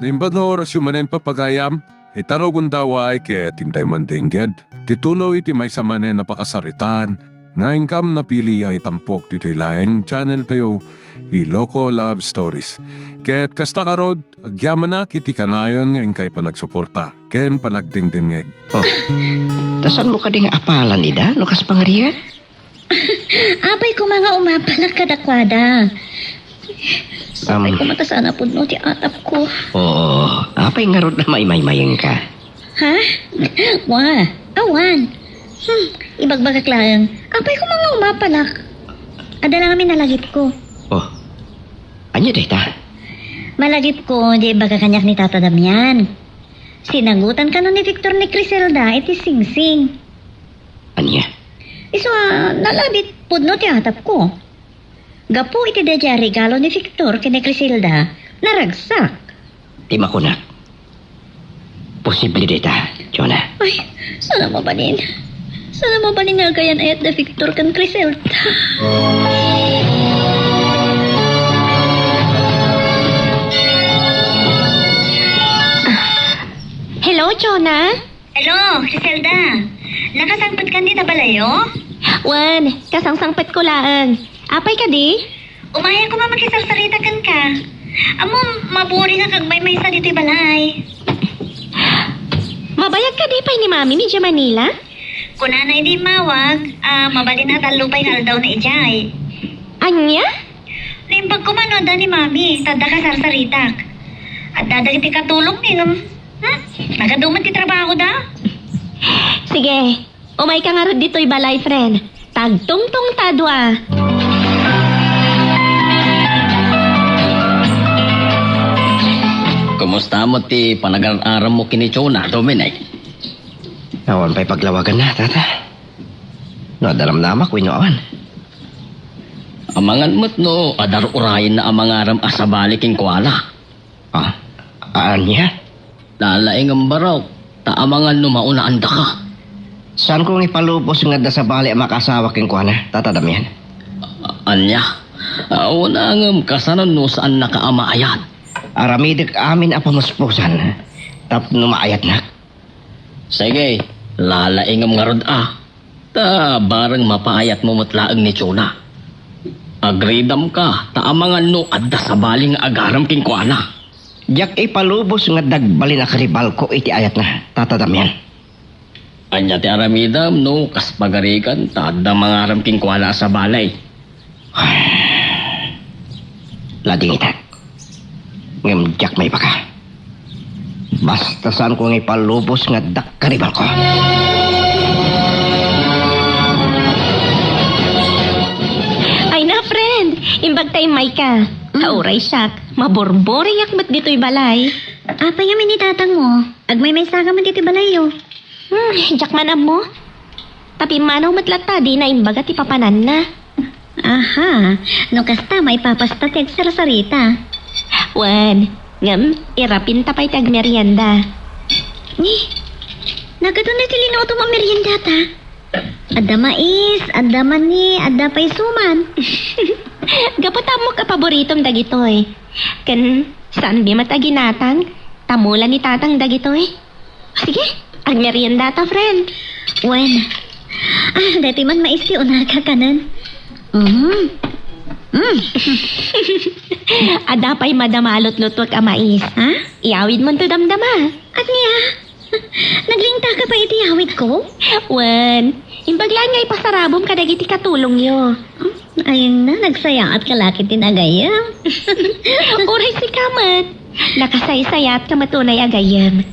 Limbad na oras yung manen papagayam, itaro kong daway kaya tintay mandingged. Titulo iti may sa manen napakasaritan, nga income na pili ay tampok dito ilaing channel kayo, Iloco Love Stories. Kaya't kasta karod, agyaman na kiti kanayon ngayon kay panagsuporta, ken panagdingdingeg. Oh, tasan mo ka ding apalan ida, Lucas Pangarian? Apay ko mga umapalak kadakwada. Apay ko matasana po no ti atap ko. Oo, apay nga rod na may-maymayang ka. Ha? Wa, awan. Ibagbagak lang. Apay ko mga umapalak. Ada lang kami nalagip ko. Oh, anya dita? Malagip ko, di baga kanyak ni Tata Damian. Sinagutan ka nun ni Victor ni Criselda, iti sing-sing. Anya? Iso nalabit pudno ti atap ko. Gapo iti dadya regalo ni Victor kini Criselda, naragsak. Di makunak. Posible dita, Jonah. Ay, sana mabalin. Sana mabalin nga gayan ayat na Victor kan Criselda. Hello, Jonah? Hello, Criselda. Nakasangpot ka ni Balayo? Wan, kasangsangpet ko laang. Apay ka di? Umaya ko mamakisasarita kan ka. Amo, maburi nga kag may sa dito'y balay. Mabayag ka di pay ni Mami medyo Manila? Kuna na hindi mawag, mabalin na talupay nga daw na ijay. Anya? Limbag ko manoda ni Mami, tada ka sarsaritak. At dadagiti katulong ni nagaduman ti trabaho da? Sige, umay ka nga rin dito'y balay, friend. Tagtungtong tadwa. Kumusta mo ti panag-aram mo kini Chona, Dominic? Awan pa'y paglawagan na, tata. No, dalam namak, winoan. Amangan mo't no, adar urayin na amangaram asabali king kuala. Ah, anya? Lalaing ang baraw, taamangan no mauna anda ka. Saan kong ipalubos nga da sa bali ang makasawa king kuana, Tata Damian? Anya, una ngam kasanan no saan nakaamaayat. Aramidik amin a pamuspusan. Tapno maayat na. Sige, lalaing ang ngarod ta barang mapaayat mo matlaang ni Chona. Agridam ka, taamangan no adda sa baling agaram king kuana. Diyak ipalubos nga dagbali na karibal ko iti ayat na, Tata Damian. Anya ti aramidam no kas pagarikan ta adda mangaram king kuana sa balay. Lading itak. Ngem diyak may baka. Basta saan ko nga ipalubos nga dak karibal ko. Ay na, friend. Imbag tayo may ka. Kauray siyak. Maborbori yakmat dito'y balay. Apay yamin ni tatang mo. Agmay may saka man dito'y balayo. Jak manam mo. Tapi manaw matlata di na imbaga ti papanan na. Aha, no kasta may papasta ti agsarasarita. Wan, ngam, irapin tapay tag merienda. Ni, nagadun na sili na ito merienda ta. Ada mais, ada mani, ada paisuman. Gaputa mo ka paboritom dagitoy. Kan, saan di mataginatang? Tamulan ni tatang dagitoy. Sige, ang merienda ta, friend. Wen, dati man mais ti unaga kanan. Adapay madamalot-lutwag a mais, ha? Iawid mo to damdama. At niya, naglingta ka pa iti awit ko? Wan, imbaglan nga ipasarabom ka dagiti katulong yo. Ayun na, nagsaya at kalakit din agayam. Uray si kamat. Nakasaysayat ka matunay agayam.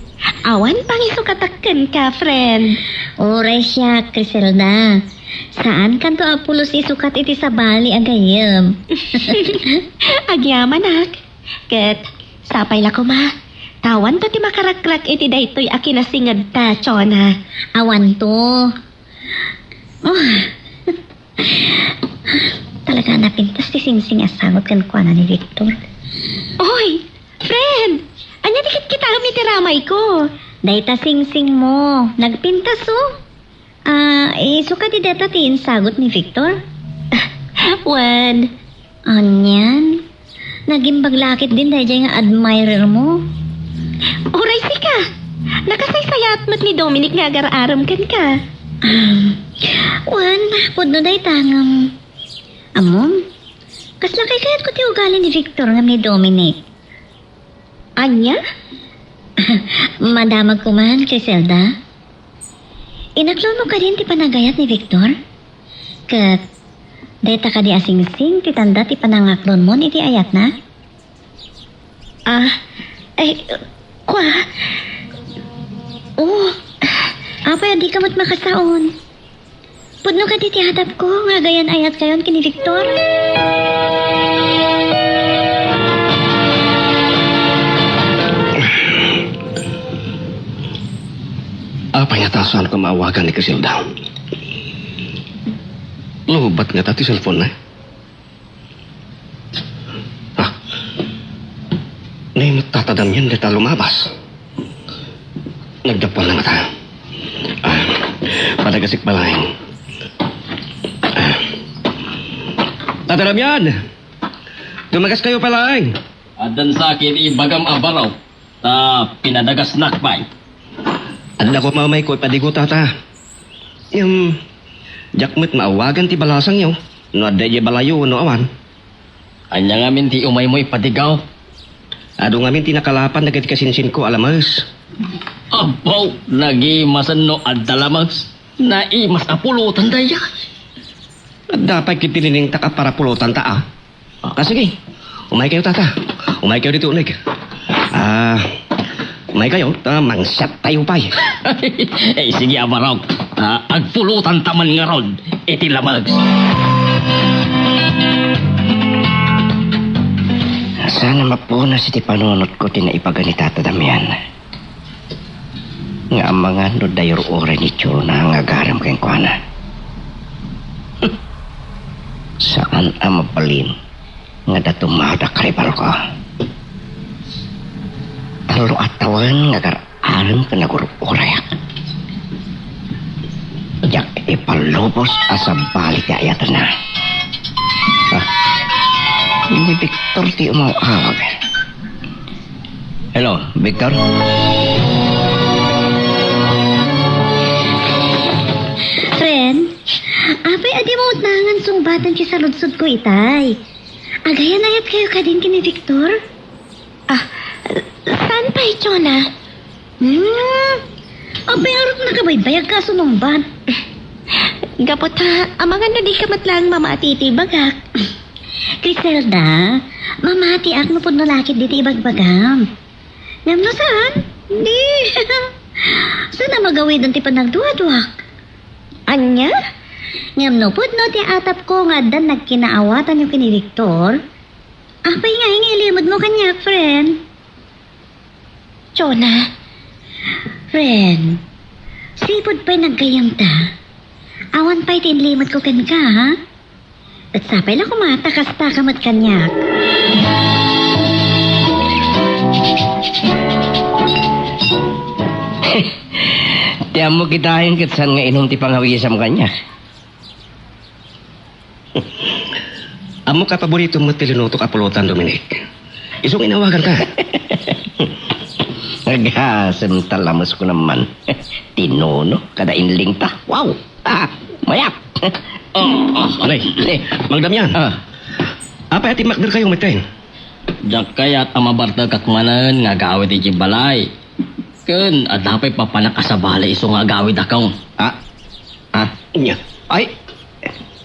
Awan pang isukatakkan ka, friend. Oray siya, Criselda. Saan kanto apulos isukat iti sa bali agayam? Agyaman ak. Ket, sapay la ko ma. Tawan to ti makarakrak iti daytoy akinasingad ta, Chona. Awan to. Oh. Talaga napintas ti singsing asangot kan kuana ni Victor. Oy, friend! Anya dikit kita ramay ko. Dayta singsing mo. Nagpintas oh. Suka di data tin sagot ni Victor. Wan. Anyan. Naging baglakit din dahil nga admirer mo. Oray si ka. Nakasaysayat mo't ni Dominic nga agar-aram kan ka. Wan, pudno day tangam. Amom, kaslakay kayat ko ti ugali ni Victor ngam ni Dominic. Anya? Madamag kumahan, Criselda. Inaklon mo ka rin ti panagayat ni Victor? Kat, deta ka di asing-sing ti tanda ti panangaklon mo iti ayat na? Kwa? Oh, apay di ka mat makasaon. Pudno ka ti hadap ko, nga gayan ayat kayon kini Victor. Apa nga tasan ko maawagan ni Criselda? Lubat nga tati cellphone na. Naimot tatadam yan dito lumabas. Nagdapal na nga ta. Padagasik balahin. Tatadam yan! Tumagas kayo palahin. Adan sa akin ibagam abaraw. Ta pinadagas nakpay. Adla ko mamay ko padigo tata. Yung jakmet maawagan ti balasang yaw. No adda di balayo no awan. Anya nga min ti umay mo'y padigaw. Ado nga min tinakalapan nagad kasinsin ko alamas. Abaw, nagimasan no adalamas. Naimas apulutan daya. At dapat kitilining taka para pulutan ta sige, umay kayo tata. Umay kayo dito unig. Umay kayo, mangsat tayo pa'y. Sige abaraw. Agpulutan taman nga rod. Iti lamags. Sana mapuna si ti panunot ko tinaipaganita tadamyan. Nga ang mga no dayor ore ni Chona nga garam kayong kuana. Saan ang mabalin nga datumada karibal ko. Talo at tawan nga gar-aram ka nagururayak. Jak ipalubos asa balik na ayatan na. Ni Victor ti umawag. Hello, Victor? Friend, apay adi mo nangan sungbatan ki sa ludsod ko itay. Agayan ayat kayo ka din kini Victor? Saan pa Chona? Apay arot nakabaybayag ka sunungban. Gapot ha, amangan na di ka matlang mama at iti bagak. Criselda, mamati ak no pud no lakit diti ibagbagam. Ngam no saan? Di. Saan na magawid ang ti panagduwa-duwak? Anya? Ngam no pud no ti atap ko nga dan nagkinaawatan yung kini Victor. Apay nga ilimod mo kanya, friend. Chona? Friend, sipod pa'y nagkayam ta. Awan pa'y tinlimod ko kan ka, ha? At sapay lang kumatakas-takamat kanyak. Tiyan mo kitahin kitsan nga inom ti pangawisam kanya. Amo ka paborito mo tilinuto ka pulutan, Dominic. Isong inawagan ka. Nagasam talamos ko naman. Tinono, kada inling ta. Wow! Mayak! Alay, Magdamyan. Apa ati makdir kayo mitayin? Jak kayat amabarta kakmanan nga gawid iti balay. Ken adapay papanakasabali iso nga gawid akaw. Inya. Ay,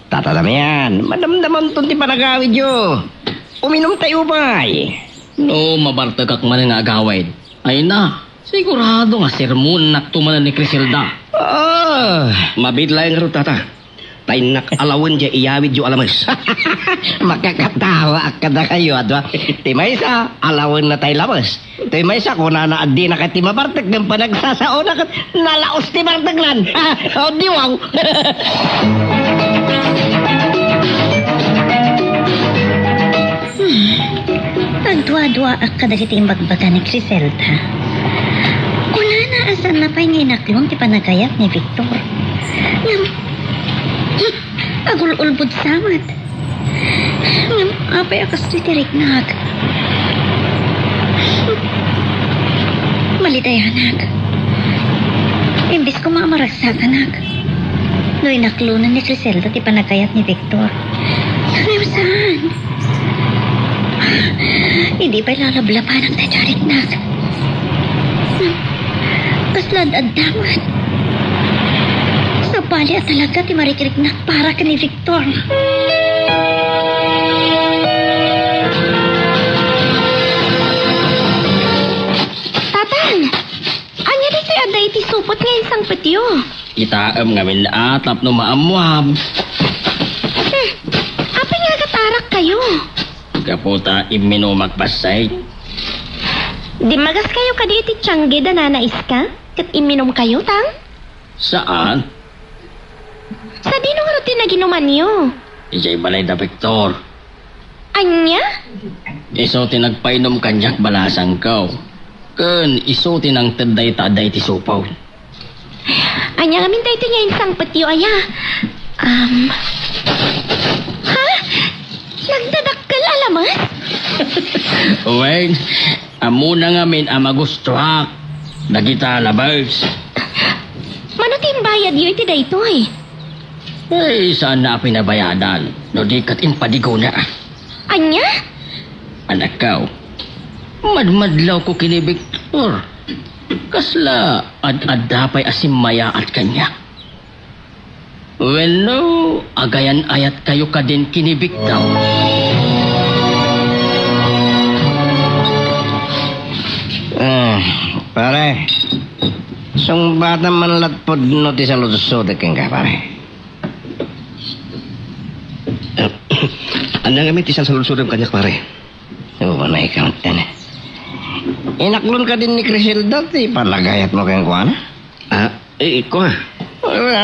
tatadamyan. Madamdaman ton ti panagawid yo. Uminom tayo ba'y? No mabarta kakmanan nga gawid. Ay na, sigurado nga sermon naktumanan ni Criselda. Mabidlay nga rin tata. Tay nakalawan dya iyawid yo alamas. Makakatawa ka na kayo, adwa. Ti maysa, alawan na tay lamas. Ti maysa, kung nanaaddi na ka ti mabartag ng panagsasaon na nalaos ti bartaglan. O diwaw. Nagdwa-dwa ak kadagiti imbagbaga ni Criselda. Kuna na asan na pa'y nginaklong ti panagayap ni Victor. Ngam, agul-ulbod samad. Ngam, apay akas ti tiriknag. Kapalit ay anak. Imbis ko mamaragsak anak. No'y naklunan ni Criselda ti panagkayat ni Victor. Ngayon saan? Hindi pa ilalablapan ang tajarit nak. Kaslad at damat. Sa bali at talaga ti marikirik nak para ka ni Victor. Tatang! Anya di kay aday ti supot ngayon sang petyo. Itaam nga min atap no maamuam. Api nga katarak kayo. Kaputa imino magpasay. Di magas kayo kaditi tiyangge da nanais ka? Kat iminom kayo, tang? Saan? Sa dinong rutin na ginuman niyo. Ijay balay da Victor. Anya? Iso tinagpainom kanyak balasang kaw. Kun iso tinang taday-taday ti supaw. Anya nga mintay ti ngayon sang petyo aya. Ha? Nagdadakkel alamat? Wait, amo na nga min amagustuak. Nagita labas. Manutin bayad yun ti daytoy. Eh, saan na pinabayadan? No di kat impadigaw na. Anya? Anak kaw, madmadlaw ko kini Victor. Kasla, ad-adapay asimaya at kanya. Well, no, agayan ayat kayo ka din kini Victor. Pare, sumbata man latpod no ti saludsod king ka, pare. Anang kami tisang saludsod ang kanyak pare. Oo, na ikaw tan. Inaklon ka din ni Criselda, ti palagayat mo kayong kuwana? Iko ha.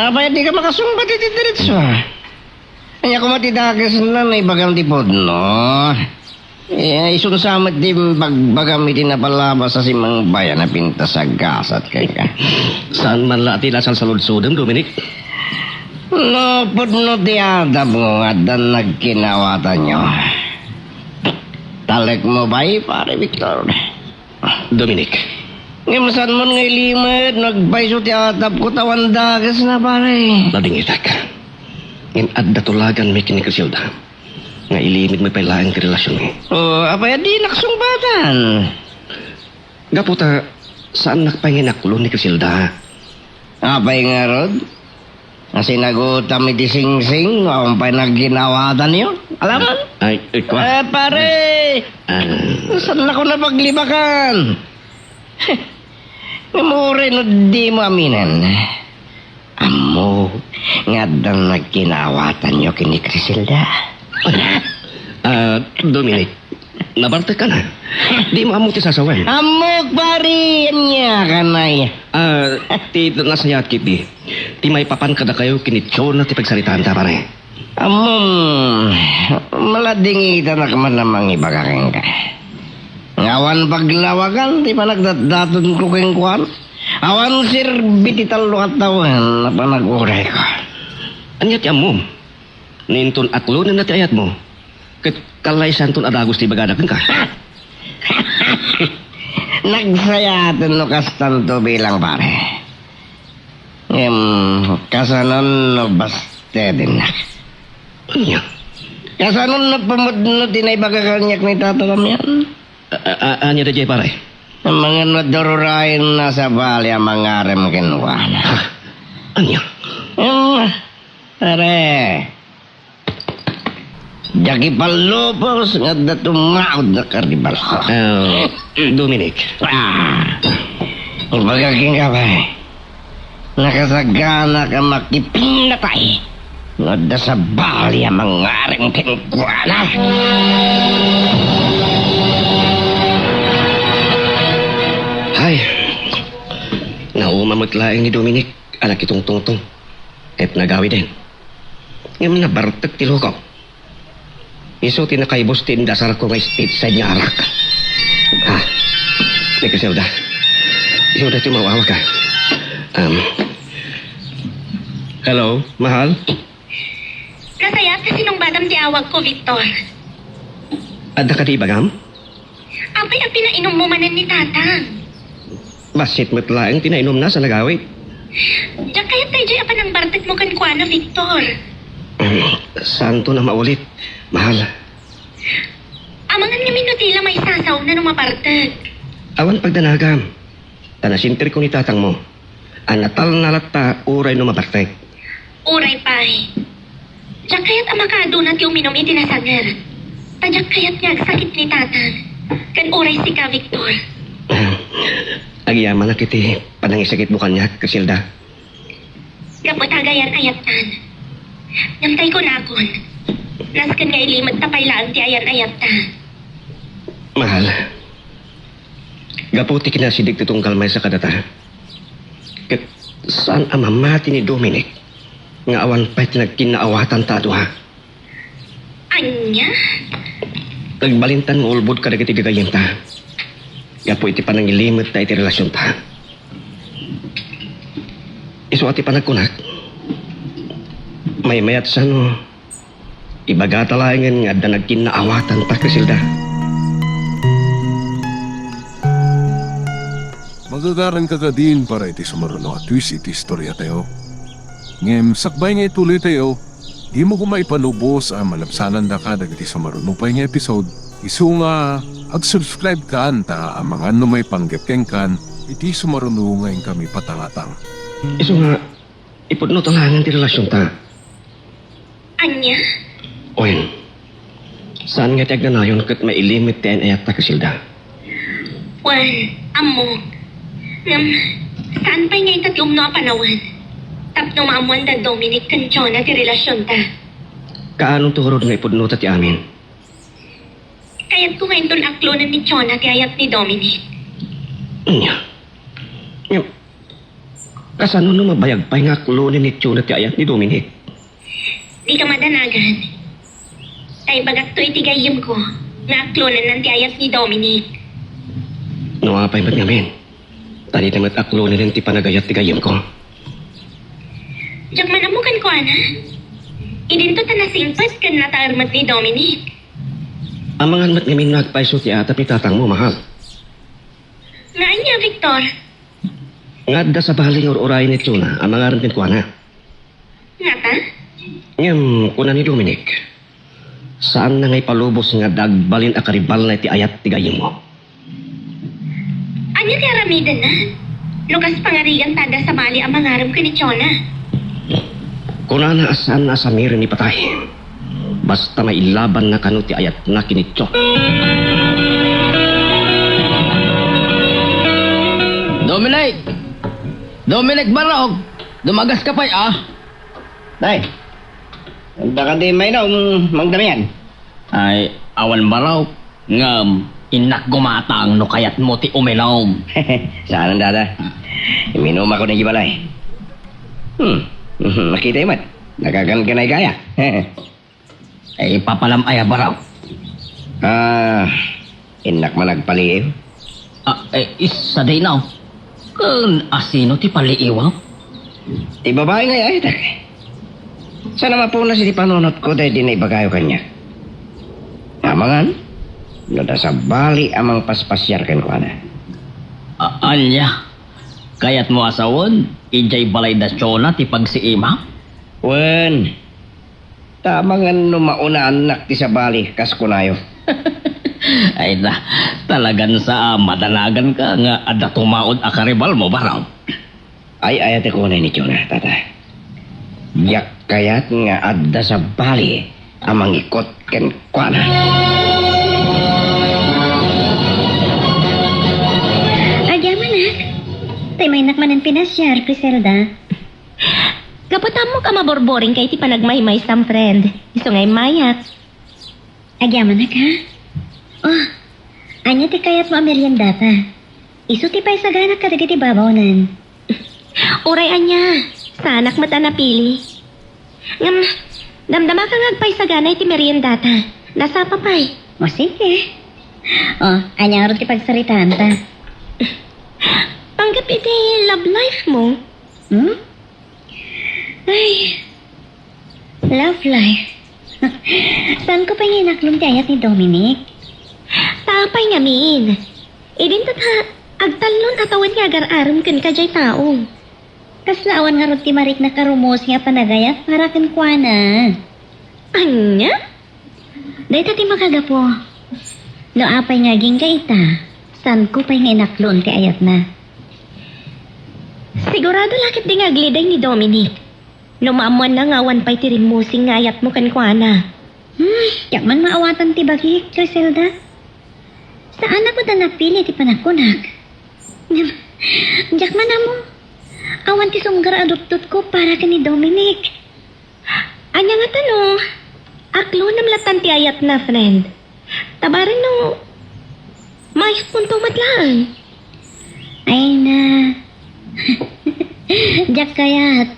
Abay, di ka makasumbat iti diretso. Kanya ko matidagas na may bagang tipod, no? Isunsamat di baggam iti napalabas sa simang bayan na pinta sa gasat kay ka. Saan man lati lasal saludsod Dominic? No, pudno ti adab mo nga dan nagkinawatan nyo. Talek mo ba'y, pare Victor? Dominic. Ngimsan mo nga ilimit, nagpaiso ti adab ko tawan dagas na, pare. Lading itak. Ngin adda tulagan may kinikrisilda. Nga ilimit mo pailaang ti relasyon eh. Apay di naksumbatan. Gaputa, saan nakpanginaklo ni Criselda? Apay nga rod? Kasi nagutam iti sing-sing, waong pa nagginawatan yun. Alam mo? Ay, ikaw. Pare! Saan ako napaglibakan? Namuri no di mo aminan. Amo, nga dan nagkinawatan nyo kini Criselda. Dominic, nabarte ka na. Di mo amo ti sasawan. Amok pari, niya kanay. Ti nasayat kipi. Ti may papan kada kayo kinitsyon na ti pagsaritaan ta pare. Malading itanak man namang ibagaking ka. Ngawan paglawagan, di pa nagdadaton ko keng kuwan. Awan sir, bitital lo katawan na pa nag-uray ko. Anya ti amom. Ninton aklo na ti ayat mo. Ket kalaysan ton adagos ti bagadaken ka. Nagsayatan no kastanto bilang pare. Kasanon no baste din na. Anya? Kasanon no pamudno tinay bagaganyak ni tatalam yan. Anya da jay pare? Ang mga nadururain na sa bali ang mga rem kinuwan. Anya? Pare. Jaki palupos nga datumaod na karibal. Dominic. Ibagaking ka ba? Nakasagana ka makipinatay. Nga sa bali ang mga rem kinuwan. Ay, nauma maglaing ni Dominic, anak itong tungtong. Kahit nagawi din. Ngayon na bartag tilo ko. Iso tinakaibos tin dasar ko may stateside niya arak. Ha? May Criselda. Iso dati mawawa ka. Hello, mahal? Nasayat kasi nung badam di awag ko, Victor. Adda ka di bagam? Apay ang pinainom mo manan ni Tatang. Basit mo't laang tinainom na sa nagawit. Diyak kaya tayo dyan pa ng bartag mo kan kuana, Victor. Saan to na maulit? Mahal. Amangan nga minutila may sasaw na numabartag. Awan pagdanagam. Tanasinter ko ni tatang mo. Ang natal na lata, uray no mabartek. Uray pay. Diyak kaya't amakado na ti uminom itinasanger. Tadyak kaya't nga sakit ni tatang. Kan uray si ka, Victor. Agyaman na kiti, panangisakit mo kanya, Casilda. Kapatagayan ayatan. Namtay ko na akon. Naskan nga ilimad tapay lang ti ayan-ayata. Mahal. Gaputi kinasidig titong kalmay sa kadata. Kat saan ang mamati ni Dominic? Nga awan pa'y tinagkinaawatan tato ha. Anya? Tagbalintan mo ulbod ka dagiti gagayem ta. Gapo iti panangilimot ta iti relasyon ta. Iso ati panagkunak. May mayat sa no. Ibagatalayan nga da nagkinaawatan ta, Casilda. Magagaran ka din para iti sumaruno at twist iti istorya tayo. Ngem, sakbay nga ituloy tayo, di mo kumaipanubos ang malabsanan da ka dagiti sumaruno pa yung episode. Isu nga, ag-subscribe ka anta ang mga may panggapkeng kan, iti sumaruno ngayon kami patangatang. Iso nga, ipudno talangan ti relasyon ta. Anya? Oyen, saan nga tiyag na nayon kat mailimit ti ayat ta, Casilda? Wan, amo. Saan pa nga itatium no panawan? Tapno maamuan da Dominic kan Jonah ti relasyon ta. Kaanong turod nga ipudno ta ti amin? Kaya't ko ngayon doon aklonan ni Jonah ti ayat ni Dominic. Nya. Nya. Kasano no mabayag pa nga klonin ni Chona ti ayat ni Dominic? Di ka madanagan. Ay bagat to itigayim ko nga aklonan ng ti ayat ni Dominic. Nawapay ba't ngamin? Tani tamat aklonin ng ti panagayat ti gayem ko. Diyak manamukan ko, ana. Idinto ta nasingpas kan nataarmat ni Dominic. Ang mga mat ngamin nagpaiso ti ata pitatang mo, mahal. Nga niya, Victor. Nga da sa baling or-oray ni Chona, ang mga rin ko na. Nga ta? Ngam, kuna ni Dominic. Saan na ngay palubos nga dagbalin akaribal na ti ayat ti gayem mo? Anya ti aramidan na? Lukas pangarigan tada sa bali ang mangaram ko ni Chona. Kuna na asan na sa mirin ni patay. Basta may ilaban na kanu ti ayat na kinitso. Dominic! Dominic Barog! Dumagas ka pa Day, baka di may na magdamihan. Ay, awan Barog. Ngam, inak gumatang no kayat mo ti uminom. Saan ang dada? Iminom ako ng gibalay. Makita yung mat. Nagaganay gaya. Ay, papalam ay Barog. Inak man nagpaliw. Isa day na. Kun asino ti paliiwaw? Ti babae nga ay tak. Sana mapuna si panunot ko dahil di na ibagayo kanya. Amangan, nada sa bali amang paspasyar kan ko na. Anya, kayat mo asawon, ijay balay da Chona ti pagsiima? Wen, tamangan no mauna anak ti sa bali kas kunayo. Ay na, talagan sa madanagan ka nga ada tumaod akaribal mo Barog. Ay ayate ko na ni Chona, tata. Yak kayat nga adda sa bali amang ikot ken kuana. Agyaman nak. Tay may nakmanan pinasyar, Criselda. Kaputam mo ka maborboring kay ti panagmaymay sam friend. Iso ngay mayat. Agyaman nak ha? Oh, anya ti kayat mo merienda ta. Isu ti pay sagana ka dagiti babawanan. Uray anya, sanak mata napili. Ngam, damdama ka ngagpay sa ganay ti meriendata. Nasa papay. O sige. Oh, anya ro ti pagsaritaan ta. Panggap iti love life mo. Ay, love life. Saan ko pa yung inaklong ti ayat ni Dominic? Tapay ngamin. Idin ta Agtalon atawan nga agar-aram kan ka jay tao. Kaslaawan nga ron ti Marik na karumos nga panagayat para kan kuana. Anya? Dahil ti makagapo. No apay nga ging kaita. San ko pa'y nga inaklon ti ayat na. Sigurado lakit di nga gliday ni Dominic. Lumaamuan na nga awan pa'y tirimusing nga ayat mo kan kuana. Yak man maawatan ti bagi, Criselda. Saan ako na napili ti panakunak? Yak man mo. Awan ti sunggar adoptot ko para ka ni Dominic. Anya nga tanong, aklo namlatan ti ayat na, friend. Tabarin no, mayos punto matlaan. Ay na. Yak kayat.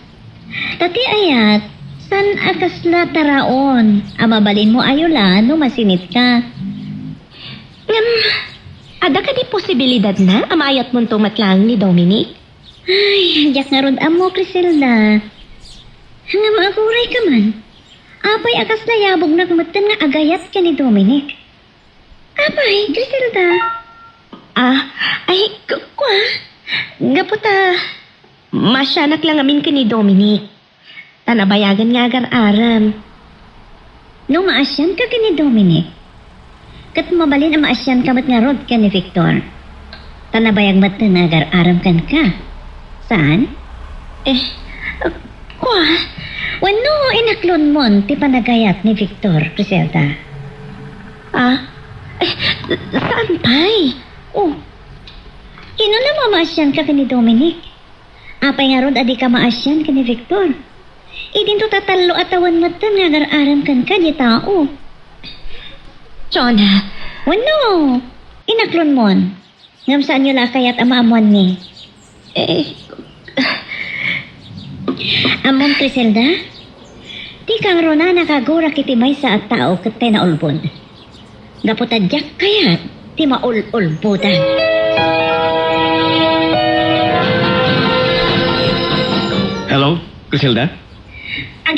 Tati ayat, san akasla taraon? Amabalin mo ayola no masinit ka. Ada ka di posibilidad na amayat mong tumatlang ni Dominic? Ay, yak nga ron amo, Criselda. Nga maakuray ka man. Apay akas na yabog na kumatan nga agayat ka ni Dominic. Apay, Criselda. Kwa? Gaputa, masyanak lang amin ka ni Dominic. Tanabayagan nga agar-aram. No maasyan ka ni Dominic. Kat mabalin ang maasyan ka mat nga rod ka ni Victor. Tanabayag mat na agar-aram kan ka. Saan? Kwa? Wano inaklon mon ti panagayat ni Victor, Criselda. Saan pa'y? Oh, ino na mamaasyan ka ni Dominic. Apay nga rod adi ka maasyan ka ni Victor. Idin to tatalo atawan matan nga agar-aram kan ka di tao. Chona, Wano? Inaklon mon. Ngam saan nyo lakayat amaamuan ni? Amon, Criselda? Di kang rona nakagura kiti may sa at tao katay na ulbon. Gaputadyak kayat ti maul-ulbudan. Hello, Criselda?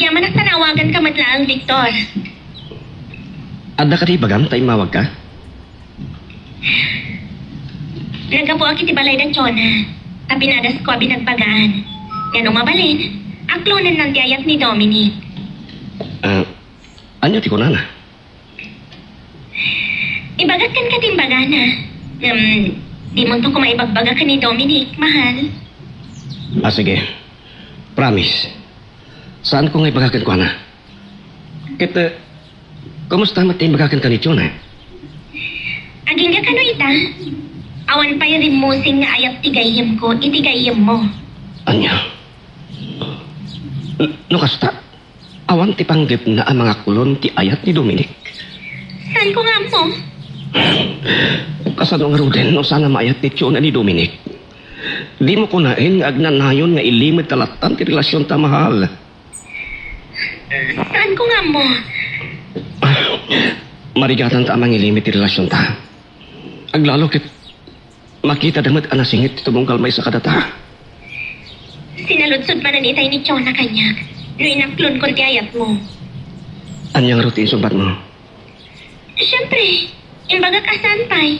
agyaman at tanawagan ka matlaang, Victor. Ada ka di bagam tayo mawag ka? Nagapo aki ti balay ng Chona. Apinadas ko binagpagaan. Ganong mabalin, aklonan ng tiyayat ni Dominic. Anya ti ko na. Ibagat kan katimbagana. Di mo to kumaibagbaga ka ni Dominic, mahal. Sige. Promise. Saan ko nga ibagakan ko na? Kita, kumusta matay ibagakan ka ni Chona? Aging ka kano ita? Awan pa yung rimusing nga ayat tigayim ko, itigayim mo. Anya? No kasta, awan ti panggip na ang mga kulon ti ayat ni Dominic. Saan ko nga mo? Kasano nga Ruden, no sana maayat ni Chona ni Dominic. Di mo kunain nga agnanayon nga ilimit talatan ti relasyon ta mahal. Saan ko nga mo? Marigatan ta amang ilimit ti relasyon ta. Aglalo kit makita damat anasingit ti tubong kalmay sa kadata. Sinaludsod pa na nitay ni Chona kanya. No inaklon ko ti ayat mo. Anyang rutin sumbat mo? Siyempre, imbaga kasan pa'y.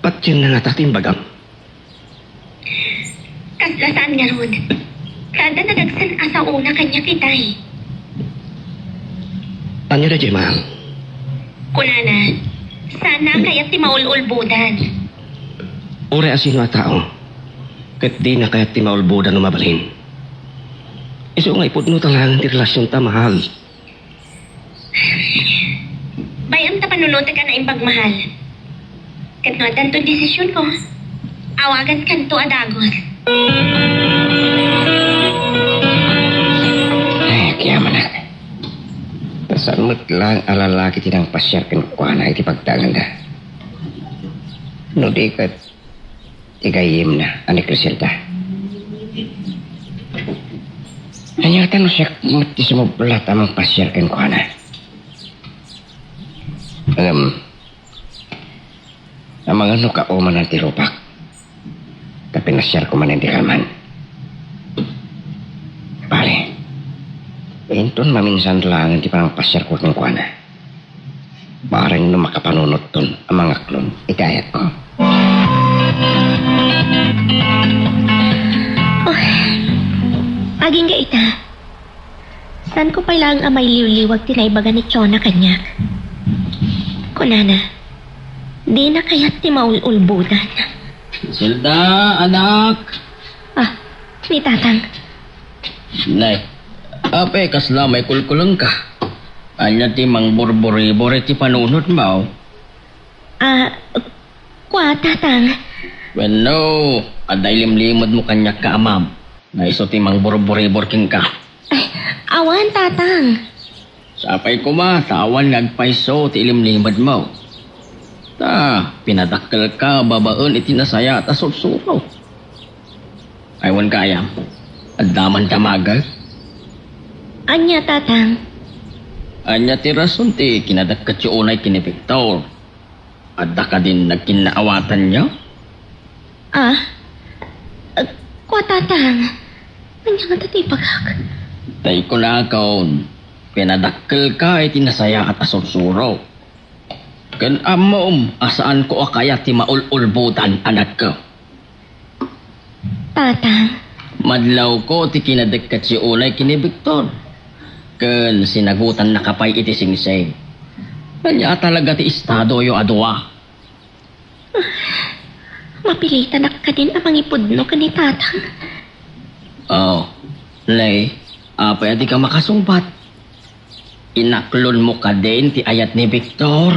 Patsin na nga tating bagam. Kaslasaan nga ron. Kada nadagsan asa una kanya kitay. Anya na, Jemal? Kunana, sana kaya't ti maululbudan. Ure asino a tao. Kat di na kaya't ti maulboda no mabalhin. Iso nga ipudno talangan ti relasyon ta mahal. Bayam ta panunuta ka na imbagmahal. Kat no adan to desisyon ko. Awagan kan to adagos. Ay, kaya manak. Tasan mo't lang alalaki tinang pasyar ko na iti pagtangan da. No di kat igayim na, ani Criselda. Anyatan mo siya mati sumublat amang pasyar ko na. Ang mga no kauman ng tirupak. Tapi nasyar ko man hindi kalman. Pare, inton maminsan lang hindi parang pasyar ko ng kuwana. Parang no makapanunot ton ang mga klon, ikayat ko. Oh, aging gaita. Saan ko pala ang amay liwliwag tinaybaga ni Chona kanyak? Kunana, di na kaya't ti maululbudan. Silda, anak. Ah, ni tatang. Nay, ape kasla may kulkulang ka. Anya ti mang borbore-bore ti panunod mo. Ah, kwa tatang. When no, aday limlimod mo kanyak ka amam. Na iso ti mang borbore-bore king ka. Ay, awan tatang. Sapay ko ma, tawan ngagpaiso ti limlimod mo. Ta, pinadakkel ka, babaen iti nasaya at asot-suraw. Aywan kaya, addaman tamagal. Anya tatang. Anya ti rason ti kinadakkat yung unay kini Victor. Adda ka din nagkinaawatan niya? Ah, kwa tatang. Anya nga tatipagak. Tay ko na kaon, pinadakkel ka iti nasaya at asot-suraw. Kan amom, asaan ko akaya ti maululbutan anak ko. Tatang. Madlaw ko ti kinadakkat yung unay kini Victor. Kan sinagutan na kapay iti singsing. Kanya talaga ti estado yung adwa. Mapilitan na ka din amang ipudno ka ni tatang. Oh, Lay, apay di ka makasumpat. Inaklon mo ka din ti ayat ni Victor.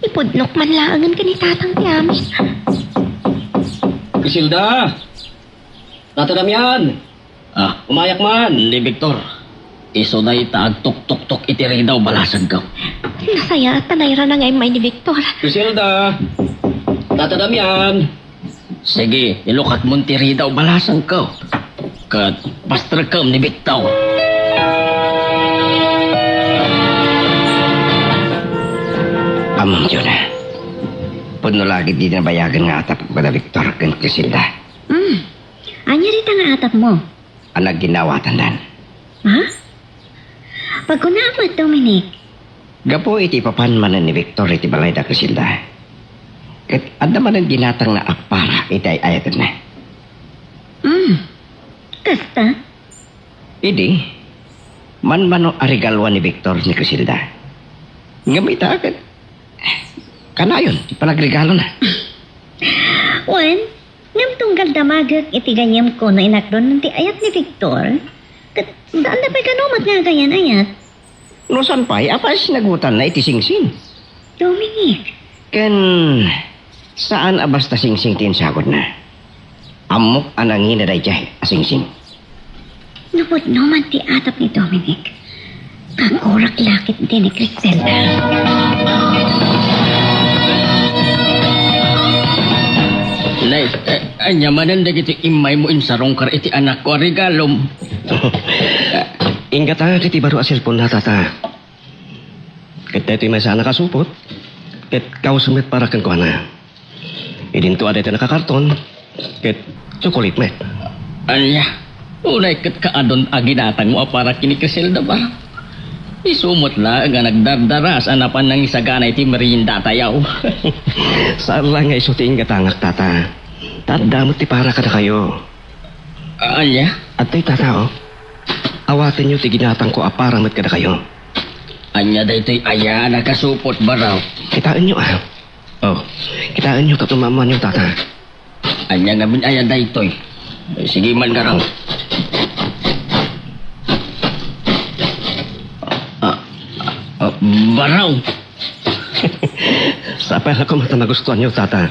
Ipudnok man laangan ka ni tatang ti amin. Isilda! Tata Damian! Ah, Umayak man! ni Victor. Iso na itaag tuk-tuk-tuk iti rin daw balasag ka. Nasaya at tanayra na ngayon may ni Victor. Isilda! Tata Damian! Sige, ilukat mo ti rin daw balasag ka. Kat pastragam ni Victor. Amang Jona. Puno lagi di na bayagan nga atap bada Victor kan Isilda. Anya rita nga atap mo. Anak ginawa tandan. Ha? Pagkunamat, Dominic. Gapo iti papan manan ni Victor iti balay da Isilda. Kat ada manan ginatang na apara iti ayatan na. Kasta? Idi, man-mano arigalwa ni Victor ni Crisilda. Ngamita agad. Kanayon, panagregalo na. Wen, ngam tunggal damagak iti ganyam ko na inaklon ng ti ayat ni Victor. Kat saan na pa'y kanumat nga ganyan ayat? No sanpay, apa sinagutan na iti singsing? Dominic, Ken, saan abasta singsing tinsagod na? Amok anangin na dayjay asingsing. napod naman ti atap ni Dominic. Kakurak lakit din ni Criselda. Lay, anya manan dagiti imay mo insarong kar iti anak ko regalom. Ingat nga kiti baru asil pun na tata. Ket iti may sana kasupot. Ket kau sumit para kan kuana. Idin to ada iti nakakarton. Ket chocolate me. Anya, unay kat kaadon aginatang mo para kini Criselda ba? Isumot la nga nagdardaras anapan ng isagana iti merienda tayaw. Saan lang nga iso ti ingat angak tata. Tadamot ti para kada kayo. Anya, At to'y tata, oh. Awatin nyo ti ginatang ko aparamit kada kayo. anya daytoy aya nakasupot baraw. Kitaan nyo, ah. Oh, kitaan nyo katumaman yung tata. Anya nga bin aya daytoy. Sige man garaw. Baraw. Sa pala ko mata nagustuhan nyo, tata.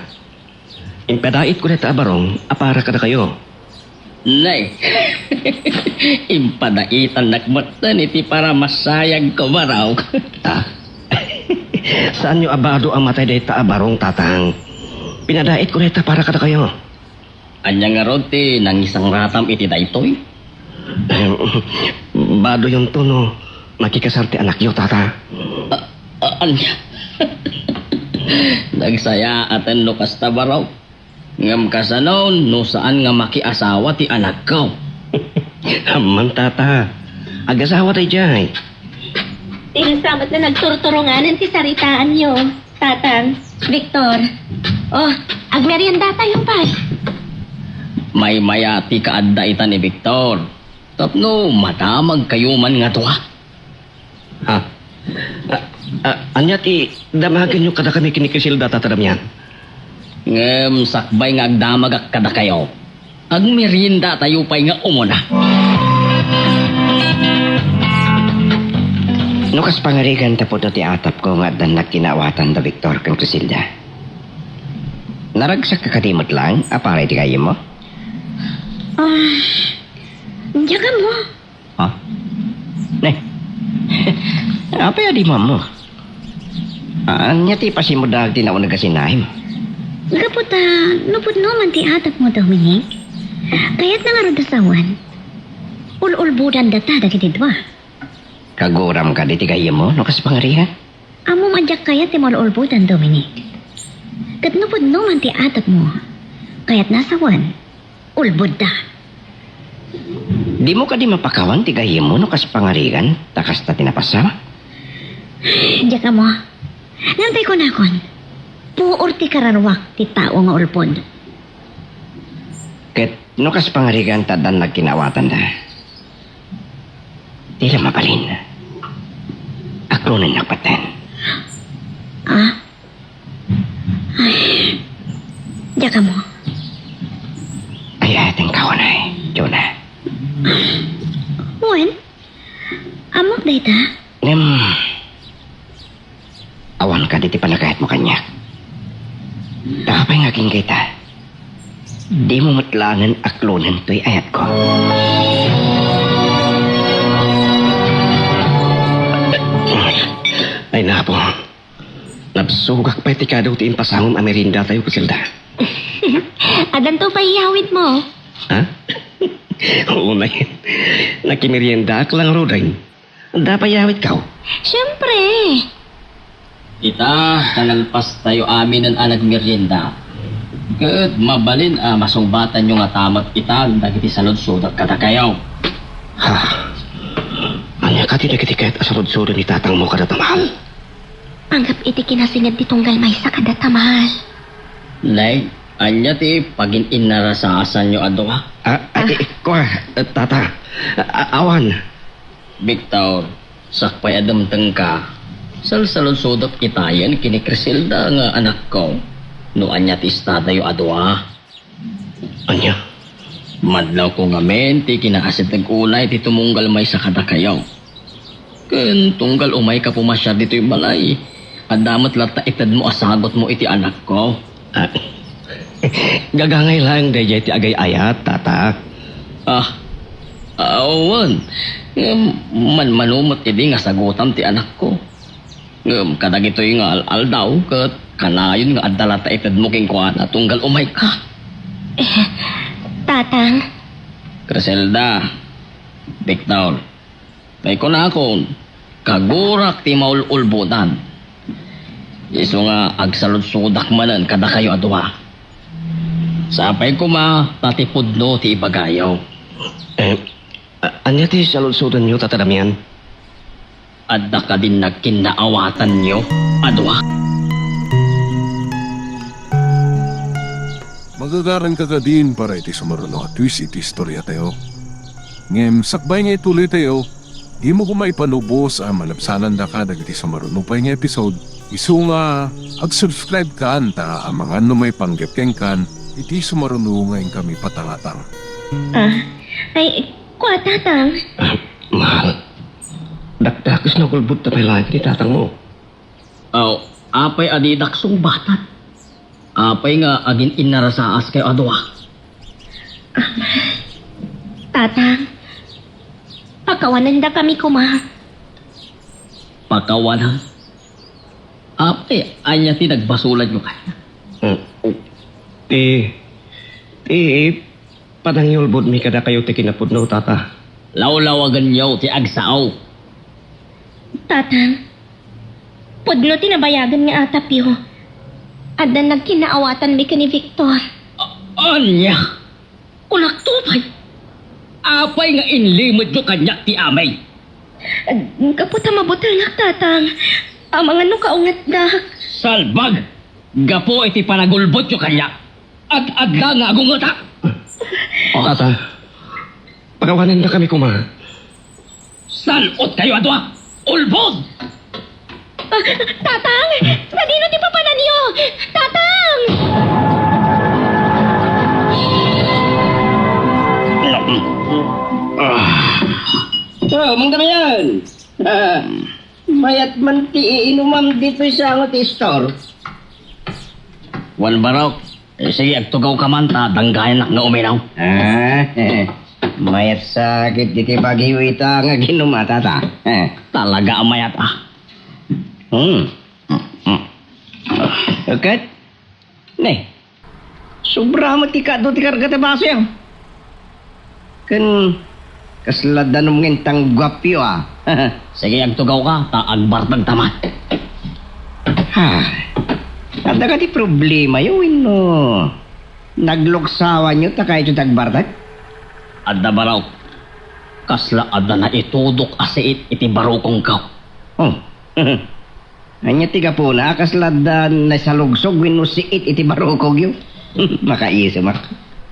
Impedait ko na barong, apara kada kayo. Nay. Impadaitan nakmatan iti para masayag ko baraw. Ah. Saan nyo abado ang matay day barong, tatang? Pinadait ko na para kada kayo. Anya nga ronti nang isang ratam iti daytoy. Bado yung tuno. Makikasarti anak nyo, tata. Anya. Nagsaya atan no kasta baraw. Ngam kasanon no saan nga makiasawa ti anak ko. Aman, tata. Agasawa tayo dyan. Tinasamat na nagturturunganan ti saritaan nyo, tatang, Victor. Oh, agmerienda tayo pa. May mayati ka adda ita ni Victor. Tapno, matamag kayo man nga to ha. Ha? Anya ti, damagan nyo kada kami kinikrisilda tatadamyan. Ngem, sakbay nga agdamag ak kada kayo. Agmerienda tayo pa'y nga umuna. Nukas pangarigan tapos na ti atap ko nga dan nagkinawatan da Victor kang Crisilda. Naragsak ka kadimot lang, aparay ti kayo mo? Diyaga mo. Ha? Ne? Apa ya di mamo? Anya ti pasimudag ti naon nagasinahim. Gaputa, nupod no man ti atap mo, Dominic. Kaya't na nga ron dasawan. Ul-ulbudan data dagiti dwa. Kaguram ka di ti kayo mo, nukas pangarigan? Amo madyak kayat ti ul-ulbudan, Dominic. Kat nupod no man ti atap mo. Kaya't nasawan. Ulbud da. Di mo ka di mapakawan ti kayo mo, nukas pangarigan, takas ta tinapasama? Diyaga mo. Nantay ko na kon. Puor ti kararwak ti tao nga ulpod. Ket nukas pangarigan tadan nagkinawatan da. Tila mabalin. Ako na nakpatan. Ah? Ay. Diyaga mo. Ay ating kawan ay, Jonah. Wen? Amok data? Nem. Awan ka diti panagayat mo kanya. Tapay nga king kita. Di mo matlangan aklonan to'y ayat ko. Ay napo. Nabsugak pa iti kadaw ti impasangom amerinda tayo kasilda. Adan to pa iyawid mo. Ha? Oo na yun. Nakimerienda ka lang rodain. Dapat yawit ka. Siyempre. Ita, kanalpas tayo amin ng anak merienda. Kat mabalin masumbatan nyo nga tamat ita dagiti salod-sod at kada kayaw. Ha? Anya ka tinagitiket asarod-sod ni tatang mo kada tamahal. Anggap iti kinasingad ti tunggal may sa kada tamahal. Nay, anya ti pagin inarasaasan nyo ado ha? Tata. Awan. Victor, sakpay adamtang ka. Salsalod-sod at itayan kini Criselda nga anak ko. No anya ti istadayo ado ha? Anya? Madlaw ko nga men, ti kinaasit nag-ulay, ti tumunggal may sa kada kayaw. Ken tunggal umay ka pumasyar dito yung balay. Adamat lata itad mo asagot mo iti anak ko. Gagangay lang dayay ti agay ayat, tata. Awan. Manumot iti nga sagutam ti anak ko. Kadag ito yung al daw, kat kanayon nga adalata itad mo king kuana, tunggal umay ka. Tatang, Criselda, Victor, may ko na akong kagurak ti maululbutan. Iso nga agsalud-sudak manan kada kayo adwa. Sapay ko tatipod no ti ibagayaw. Anya ti salud-sudan nyo tatadamian? Adda ka din nagkinaawatan nyo, adwa. Magagaran ka din para iti sumaruno at twist iti istorya tayo. Ngem, sakbay nga ituloy tayo, di mo kumaipanubos ang malapsanan da ka dagiti sumaruno pa nga episode. Isu nga, ag-subscribe ka anta ang mga may panggapkeng kan, iti sumaruno ngayon kami patangatang. Ay, kwa tatang. Mahal. Dakdakis na kulbot na kailangan ni tatang mo. Apay adidak sung batat. Apay nga agin inarasaas kayo adwa. tatang. Pakawanan da kami kuma. Pakawanan. Apay, anya ti nagbasulan nyo kaya. Padangyolbod mi kada kayo ti kinapudno, tata. Lawlawagan nyo ti agsaaw. Tatang, pudno tinabayagan nga atap yo. Adan nagkinaawatan mi ka ni Victor. Anya? Ulak tupay. Apay nga inlimod nyo kanya ti amay. Kaputa mabutal na tatang. Ang mga no kaungat dak. Salbag! Gapo iti panagulbot yung kanya. Ad-adla nga agong ngata. Tata, pagawanan na kami kuma. Salot kayo adwa. Ulbod! Tatang! Sa dino ti papanan niyo? Tatang! Mong damayan. Mayat man ti iinumam dito sa ang store. Wan barok. Sige, agtugaw ka man ta. Danggayan na uminaw. Mayat sakit diti pagiwita nga ginuma tata. Talaga amayat Okay? Ne. Sobra mo ti kadto ti karga ta baso yan. Kan kasladan mo ngintang gwapyo Sige, agtugaw ka. Ta agbartag tamat. Ada ka ti problema yun no. Nagluksawan nyo ta kayo tagbartag? Adda baraw. Kasla adda na itudok asiit iti barokong kaw. Anya tiga po na kasladan na salugsog wino siit iti barokog yun. Makaiso mak.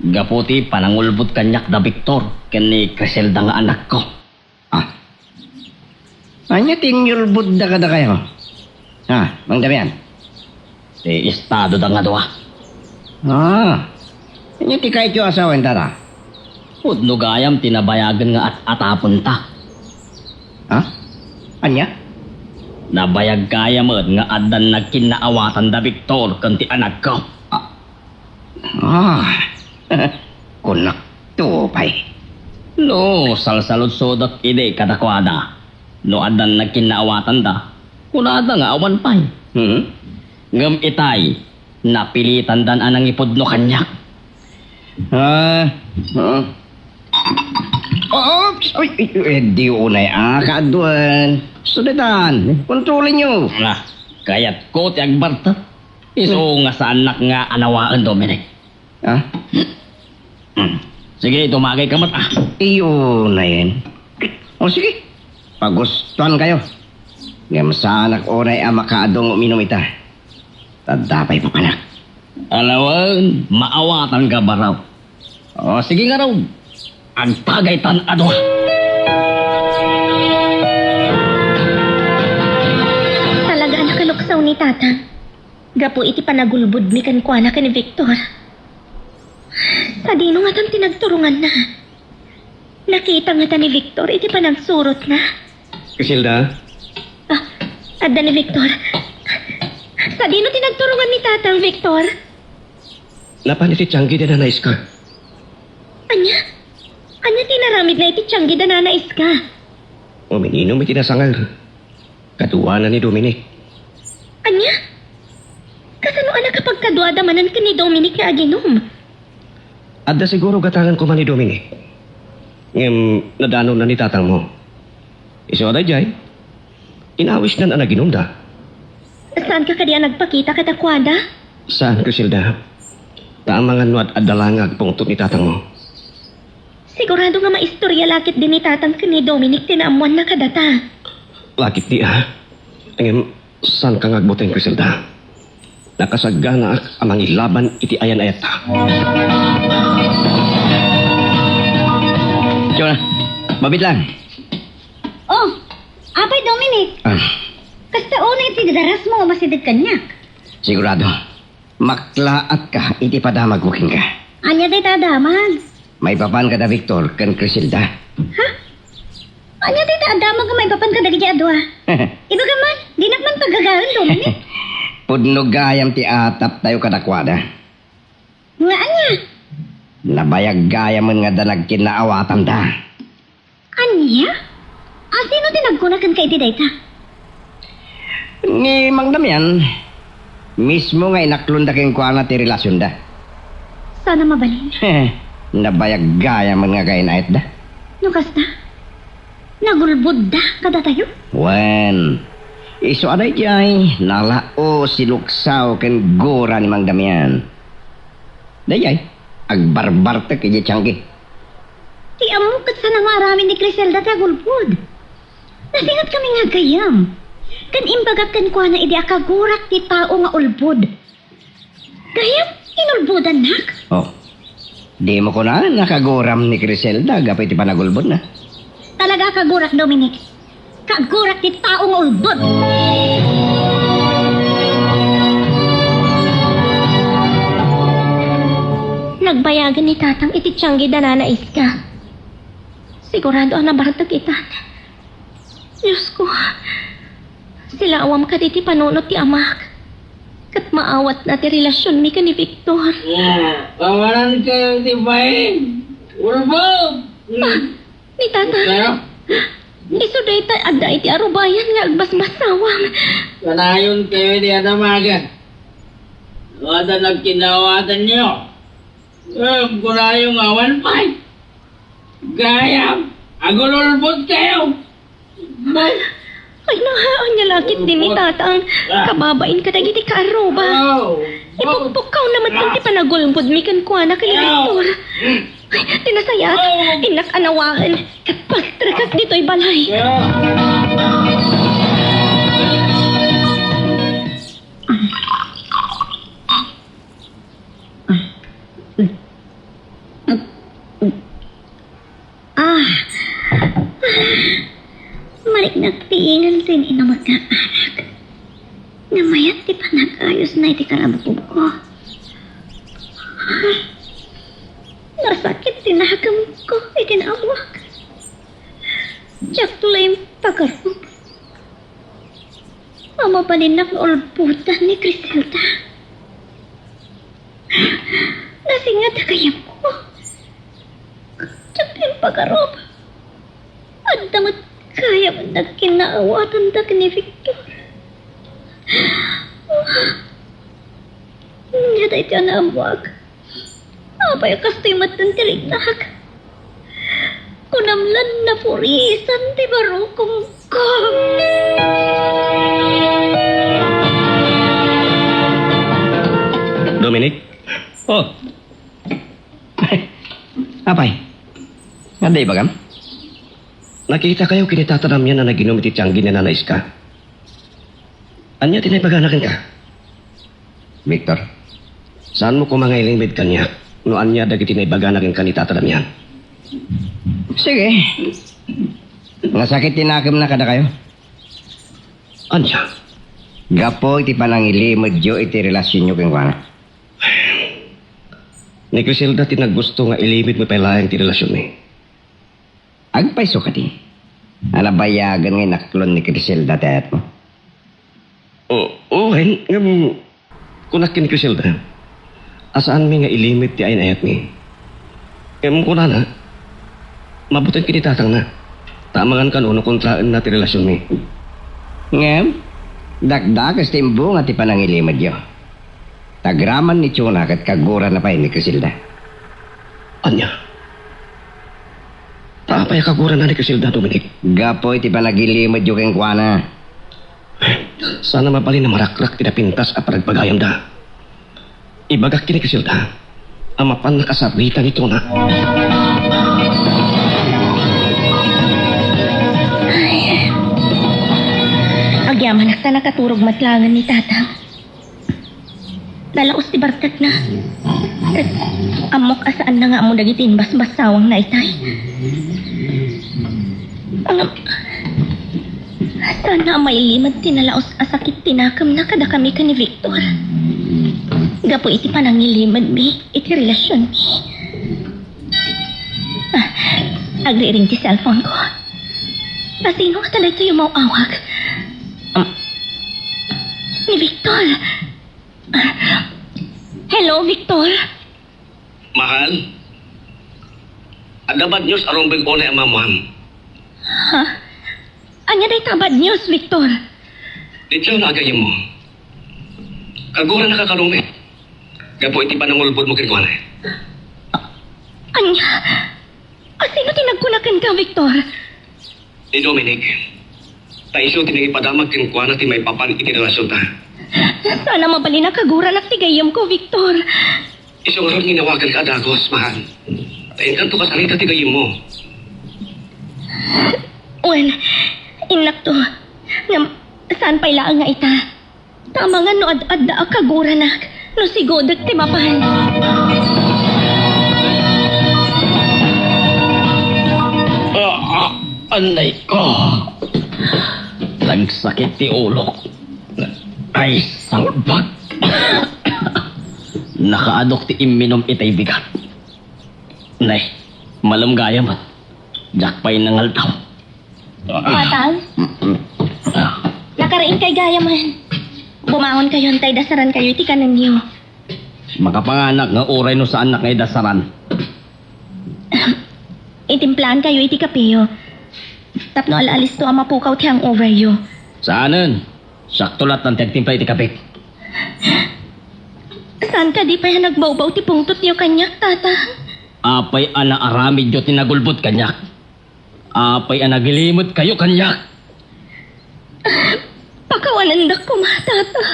Gaputi panangulbot kanyak da Victor. Kani Criselda nga anak ko. Anya tinyulbud da kada kayo? Mang Damian. Ti estado da nga doa. Anya ti kayo yung asawan tata? Pudno gayam tinabayagan nga atapon ta. Anya? Nabayag kaya mo nga adan nagkinaawatan da Victor kanti anak ko. Kunak to pay. No, salsalod sodak ide kadakwada. No adan nagkinaawatan da. Kunada nga awan pay. Ngam itay, napilitan dan anang ipudno kanyak. Di unay kaduan. Sudetan, kontrolin nyo. Kayat ko ti agbarta. Iso nga sa anak nga anawaan Dominic. Sige, tumagay ka mat. Iyon na yan. Sige, pagustuhan kayo. Ngam sa anak oray makaadong uminom ita. Tadapay pa panak. Alawan, maawatan ka ba raw? Sige nga raw. Ang tagaytan adwa. Talaga nakaluksaw ni Tatang. Gapo iti panagulbud mi kan kuana ka ni Victor. Sa dino nga tan tinagturungan na. Nakita nga ta ni Victor iti panagsurot na. Criselda? Adda ni Victor. Sa dino tinagturungan ni Tatang Victor? Napan iti tiyanggi na nanais ka. Anya tinaramid na iti tiyanggi da nanais ka. Umiinom iti nasangal. Kaduwa na ni Dominic. Anya? Kasano anak kapag kadwadamanan ka ni Dominic na aginom? Adda siguro gatangan ko man ni Dominic. Nadano na ni tatang mo. Iso aday jay. Inawis na naginom da. Saan ka kadiya nagpakita katakwada? Saan, Criselda? Taang mga nuat at dalangag pungtot ni tatang mo. Sigurado nga maistorya lakit din ni Tatang ka ni Dominic tinaamuan na kadata. Lakit di saan ka ngagboten, Criselda? Nakasagga na amang ilaban iti ayan ayat ta. Diyo na, mabit lang. Oh, apay Dominic. Kasta una iti mo masidig kanyak. Sigurado, maklaat ka iti padamag buking ka. Anya day tadamag. May papan ka na Victor kan Criselda. Anya day tadamag nga may papan ka dagi adwa. Iba ka man, di nakman pagagalan Dominic. Pudno gayam ti atap tayo kadakwada. Nga anya? Nabayag gayam nga dalag kinaawatan da. Anya? Sino tinagkunakan ka iti dayta? Ni Mang Damian, mismo nga inaklunda keng kuana ti relasyon da. Sana mabalin. Nabayag gayam nga gainait da. Nukas na? Nagulbud da kada tayo? Wen, iso aday jay, nalao siluksaw ken gora ni Mang Damian. Dayay, agbarbar ta kaya tiyanggi. Ti amukot sa nangaramin ni Criselda ta gulbud. Nasingat kami nga gayam. Kan imbagak kan kwa na idi akagurak ti tao nga ulbud. Gayam, inulbudan nak. Oh. Di mo ko na nakaguram ni Criselda, gapay ti panagulbod na. Talaga kagurak, Dominic. Kagurak ti taong ulbod. Nagbayagan ni tatang iti tiyanggi dananais ka. Sigurado ang nabaratag itan. Diyos ko, sila awam ka di ti panunot ti amak. Kat maawat na ti relasyon mi ka ni Victor. Kawalan kayo, di ba eh? Ulbob! Ni tatang, isuday ta adda iti arubayan nga agbasbasawang. Kanayon kayo di adamagan. Wada nagkinawatan niyo. Kunayong awan pa. Gayam! Agululbot kayo! Ay nahaan niya lakit din ni tatang. Kababain ka dagiti ka aruba. Ipukpukaw naman kung ti panagulbod mi kan kuana ka ni Victor. Ay, tinasayat, inak anawaan, kapagtrakas dito'y balay. Ah, malik nagtiingan sin ina magkaanak. Namayat ti panagayos na iti kalabog ko. Nasakit tinahagam ko iti naawak. Tiyak tulay yung pagkaroon. Ama pa din ulbutan ni Criselda. Nasingat na kayam ko. Tiyak yung pagkaroon. At damat kaya man nagkinaawatan da ni Victor. Hindi tayo tiyan na amwag. Apay kastoy matantirignak. Kunamlan na purisan ti barukong ko. Dominic? Oh. Apay? Ngaday ba kam? Nakita kayo kinitatanam niya na naginom iti tiyanggi na nanais ka. Anya tinaypaganakin ka? Victor, saan mo kumangailing med kanya? No anya dagiti tinaypaganakin ka ni tatanam yan? Sige. Nasakit tinakim na kada kayo? Anya? Gapo iti panangili medyo iti relasyon nyo keng wana. Ni Criselda tinaggusto nga ilimit mo pailayan ti relasyon ni. Agpaiso ka di. Anabayagan nga naklon ni Criselda tayat mo. Oo, kunak ni Criselda. Asaan mi nga ilimit ti ayat ni. Ko na. Mabutin kinitatang na. Tamangan ka no kontraan na ti relasyon ni. Ngem, dagdagas timbo nga ti panangilimad yo. Tagraman ni Chona kat kagura na pa ni Criselda. Anya? Tapay kagura na ni Criselda, Dominic. Gapoy ti panagilimad yo keng kuana. Sana mapalin na marakrak tinapintas at paragpagayam da. Ibagak kini Criselda. Amapan nakasabita ni Chona. Agyaman na nakaturog matlangan ni tatang. Dalaos ti barkat na. At amok asaan na nga mo dagitin bas-basawang na itay. Sana may limad tinalaos asakit tinakam na kada kami ka ni Victor. Gapo iti panangilimad mi, iti relasyon mi. Agri-ring ti cellphone ko. Pasino ka talaga yung mauawag? Ni Victor. Hello, Victor? Mahal? Ada bad news arong big ole amamam. Ha? Anya day tabad news, Victor? Dito na agay mo. Kagura na kakalumi. Gapo iti panangulbod mo kirkuan. Anya? Asino tinagkunakan ka, Victor? Ni Dominic. Taiso tinagipadamak kirkuan at may papan iti relasyon ta. Sana mabali na kagura na tigayam ko, Victor. Isong aron ginawagan ka dagos, mahal. Tayin ka to kasalita tigayim mo. Well, inak to. Nga, saan pailaan nga ita? Tama nga no ad-adda kagura na. No sigodag ti mapan. Anay ko. Nagsakit ti ulo. Ay, salbag. Nakaadok ti iminom itay bigat. Nay, malam gaya man. Jakpay nangaltaw. Matang, nakarain kay gaya man. Bumangon kayo, antay dasaran kayo, iti kanan niyo. Makapanganak nga uray no sa anak ngay dasaran. Itimplahan kayo, iti kapiyo. Tapno alalis to ang mapukaw ti hangover yo. Saanan? Sakto lat ng tagtimpla iti kapit. Saan ka di pa yan nagbawbaw ti pungtot niyo kanyak, tata? Apay ana aramid yo tinagulbot kanyak. Apay ana gilimot kayo kanyak. Pakawanan da ko, tata.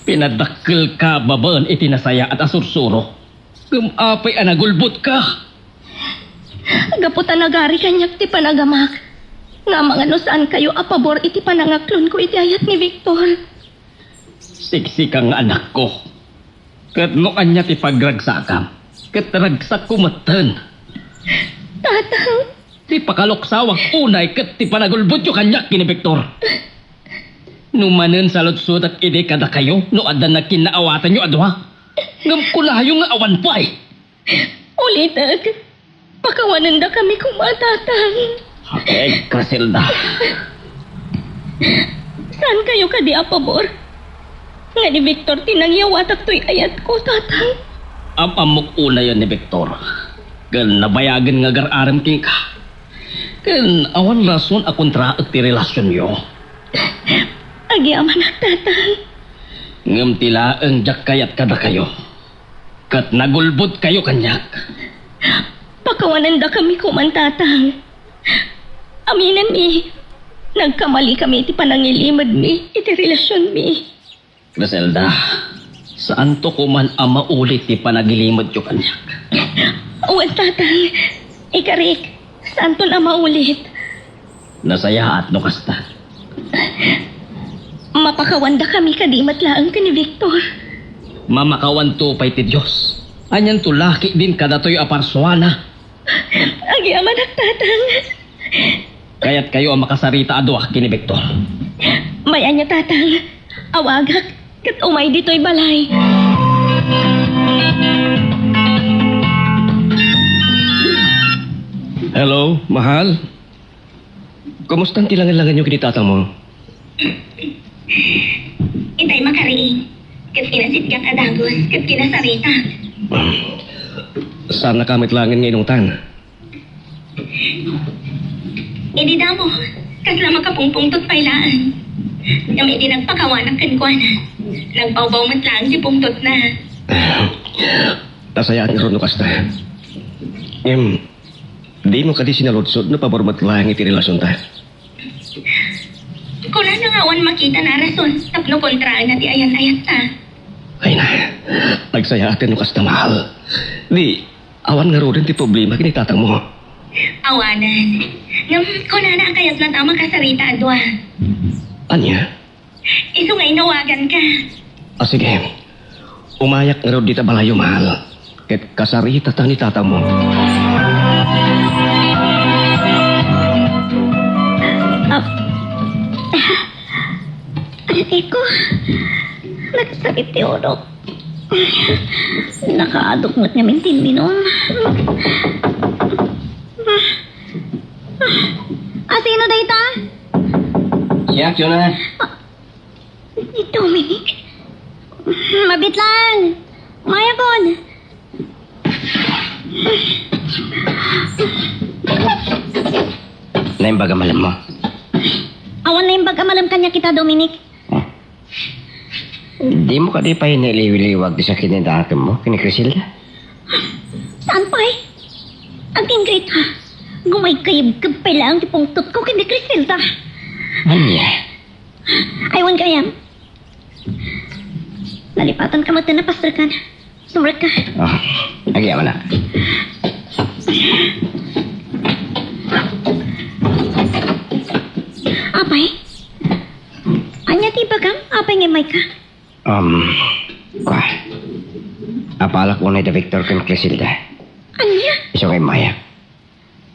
Pinadakkel ka babaan iti nasaya at asursuro. Apay ana gulbot ka. Gaputan nagari kanyak ti panagamak. Nga mga no saan kayo apabor iti panangaklon ko iti ayat ni Victor. Siksi kang anak ko. Kat no anya ti pagragsakam. Kat ragsak kumatan. Tata, Ti pakaloksawak unay kat ti panagulbot yo kanyak kini Victor. Numanen sa lutsud at ide kada kayo no adan na kinaawatan yo adwa. Ngam kulayo nga awan pa eh. ulitat. Pakawanan da kami kumatatang. Okay, Casilda. Saan kayo kadi apabor? Nga ni Victor tinangyawatak to'y ayat ko, tatang. Amok una yon ni Victor. Kan nabayagan nga gar-aram king ka. Kan awan rason akong traag ti relasyon yo. Agi aman at tatang. Ngam tila ang jak kayat kada kayo. Kat nagulbot kayo kanyak. Pakawanan da kami kumantatang. Aminan mi. Nagkamali kami iti panangilimad mi. Iti relasyon mi. Griselda, saan to kuman ang maulit ti panagilimod yo kanyak? Uwan, tatang. Ikarik, saan to na maulit? Nasaya at no kasta. Mapakawanda kami kadimat laang ka ni Victor. Mamakawan to pa'y ti Diyos. Anyan to laki din kada to'y aparswana. Agi aman at tatang. Kaya't kayo ang makasarita adwa kini Victor. Mayan niya, tatang. Awagak, kat umay dito'y balay. Hello, mahal. Kumusta ang tilangan-langan yung kinitatang mo? Itay makariing. Kat kinasitgat adagos, kat kinasarita. Saan nakamit langin ngayong tan? Hindi damo, kasla makapungpungtot pailaan. Kami di nagpakawanak kankwana. Nagbaw-baw matlang di pungtot na. Tasayaan nga ron no kasta. Di mo kadi sinaludsod na pabormat lang iti relasyon ta. Kuna na nga awan makita na rason, tapno kontraan na ti ayan-ayat ta. Ay na, nagsaya atin no kasta mahal. Di, awan nga rin ti problema kinitatang mo. Awanan. Ngam, kuna na kayat na tama kasarita adwa. Anya? Iso nga inawagan ka. Sige, umayak nga rin dita balayo mahal. Ket kasarita ta ni tatang mo. Aray ko, nagsakit ti ulo. Nakaadukngot nga mintin minom. Sino dayta? Siya, yun na. Ni Dominic. Mabit lang. Maya kon. Naimbaga malam mo. Awan na yung bagamalam kanya kita, Dominic. Di mo ka di pa hiniliwiliwag di sa kinitakin mo, kini Crisilda? Saan pa eh? Aging great ha. Gumaykayib-kab pa lang tipong tut ko kindi Crisilda. Anya? Aywan kayam. Nalipatan ka mata na pastor ka na. Sumrat ka. Oh, nagyaman na. Apay? Anya ti bagam? Apay nga may ka? Kwa. Apalak mo na ito, Victor, kung Crisilda. Anya? Iso kay Maya.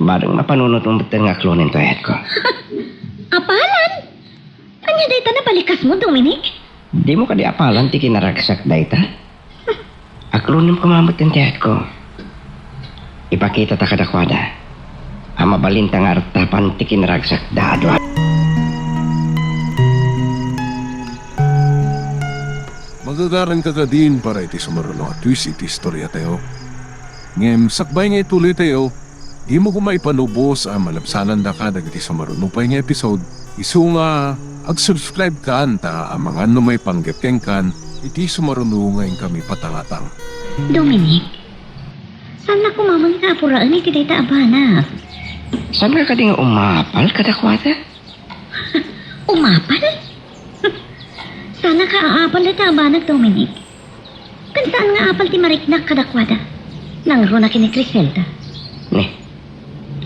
Barang mapanunot mo betul nga klonin to ayat ko. Apalan? Anya dayta na balikas mo, Dominic? Di mo ka di apalan ti kinaragsak dayta. Aklonin ko mamutin ti ayat ko. Ipakita ta kadakwada. Ama balinta nga artapan ti kinaragsak dadwa. Magagaran ka ka din para iti sumaruno at twist iti istorya tayo. Ngem, sakbay nga ituloy tayo, di mo kumay panubos ang malabsanan da ka dagiti sumaruno pa nga episode. Isu nga, ag-subscribe ka anta ang mga may panggepkeng kan, iti sumaruno ngayon kami patangatang. Dominic, saan na kumamang nga apuraan ni Tidayta Abana? Saan nga ka di nga umapal kadakwada? Umapal? Sana ka aapal na tabanag, Dominic. Kan saan nga apal ti mariknak kadakwada? Nangro na kini Criselda. Ni,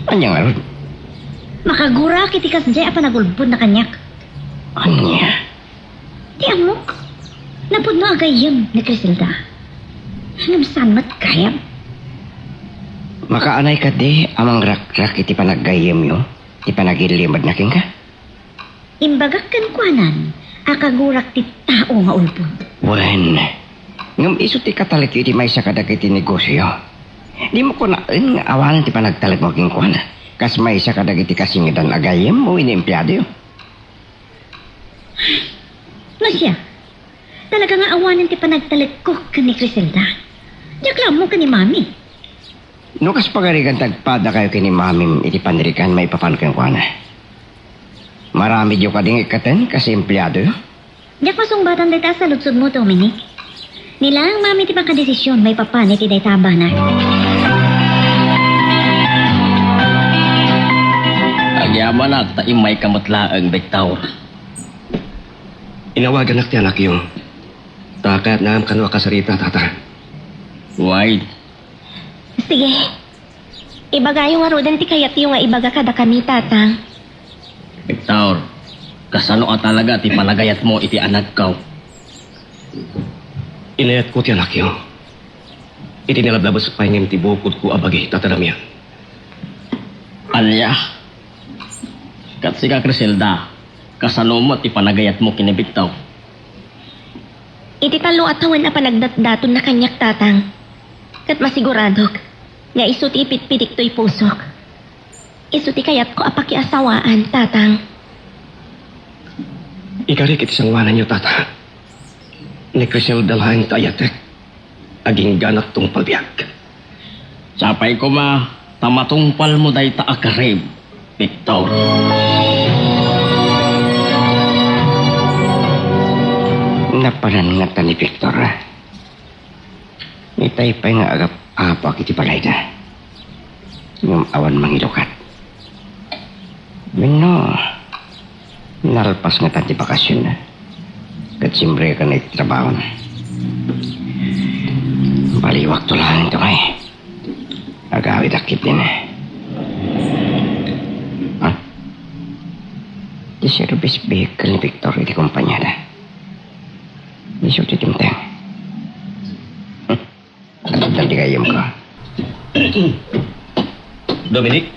anya nga ron? Makagura kiti kasjay apa nagulbod na kanyak. Anya? Ti amok. Napod no agayam ni Criselda. Hanam saan mat kayam? Makaanay ka di amang rak-rak iti panaggayem yo. Iti panagilimad na king ka. Imbagak kan kuanan. Akagurak ti tao nga ulpod. Wen, ngam iso ti katalik iti may sa kadag iti negosyo. Di mo ko na nga awalan ti panagtalik mo king kuana. Kas may sa kadag iti kasingidan agayem mo inimpiyado yo. Masya, talaga nga awanan ti panagtalit ko ka ni Criselda. Diyak mo ka ni Mami. No kas pagarigan tagpada kayo kini mamim iti panirikan may papan kang kuana. Marami diyo ka ding ikaten kasi empleyado yo. Diyak masungbatan dayta sa lutsod mo, Dominic. Nilang Mami ti pagkadesisyon may papan iti dayta Abana. Agyaman at taimay kamutlaang Victor. Inawagan na ti anak yung takat na kanwa kasarita tata. Wide. Sige. Ibagayo nga rodan ti kayat yung nga ibaga kada kami, tatang. Victor, kasano ka talaga ti panagayat mo iti anak ko? Inayat ko ti anak yung iti nalablabas sa pahingim ti bukod ko abagi tatanamya. Alya. Kat si ka Criselda, kasano mo ti panagayat mo kini Victor? Iti talo at hawan na panagdatdaton na kanyak, tatang. Kat masiguradok, nga iso ti ipitpitik to'y pusok. Iso ti kayat ko apakiasawaan, tatang. Ikarik iti sangwanan niyo tata. Ni Crisel dalhain tayatek. Aging ganak tong palbiyak. Sapay ko ma, tamatungpal mo day ta akarib, Victor. Napanan nga ta ni Victor. Itay pa nga agap apak iti balay na. Yung awan mangilukat. Mino, nalpas nga tanti bakasyon na. Kat simbre ka na trabaho na. Baliwak to lang ito kay. Agawid akit din eh. Ha? Di service vehicle ni Victor iti kumpanyada. Di siya titimteng. At di kayam ka. Dominic?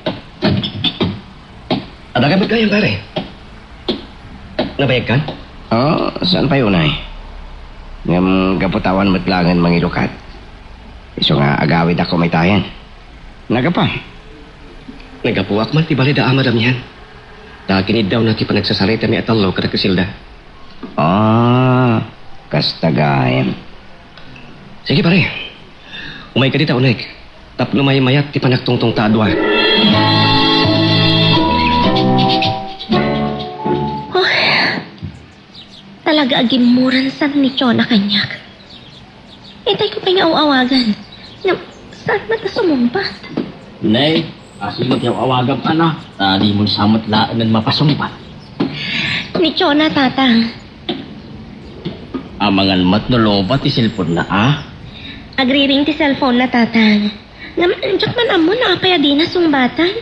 Ada ka ba kayang pare? Nabayag ka? Oo, saan pa yun ay? Ngam kaputawan matlangan mangilukat. Iso nga agawid ako may tayan. Nagapa? Nagapuwak man ti balida amadam yan. Dakinid daw na ti panagsasarita ni Atalo kada Criselda. Kastagayan. Sige pare. Umay ka dita unig. Tapno may mayat ti panagtungtong taadwa. Talaga agimuran san ni Chona kanyak. Itay ko pa nga awagan. Na, saan mata sumumpat? Nay, asimot yung awagam ka na. Tadi mo samot laan ng mapasumpat. Ni Chona, tatang. Amangan mat no lobat ti silpon na Agriring ti cellphone na, tatang. Namanjak man amo na apaya di na sumbatan.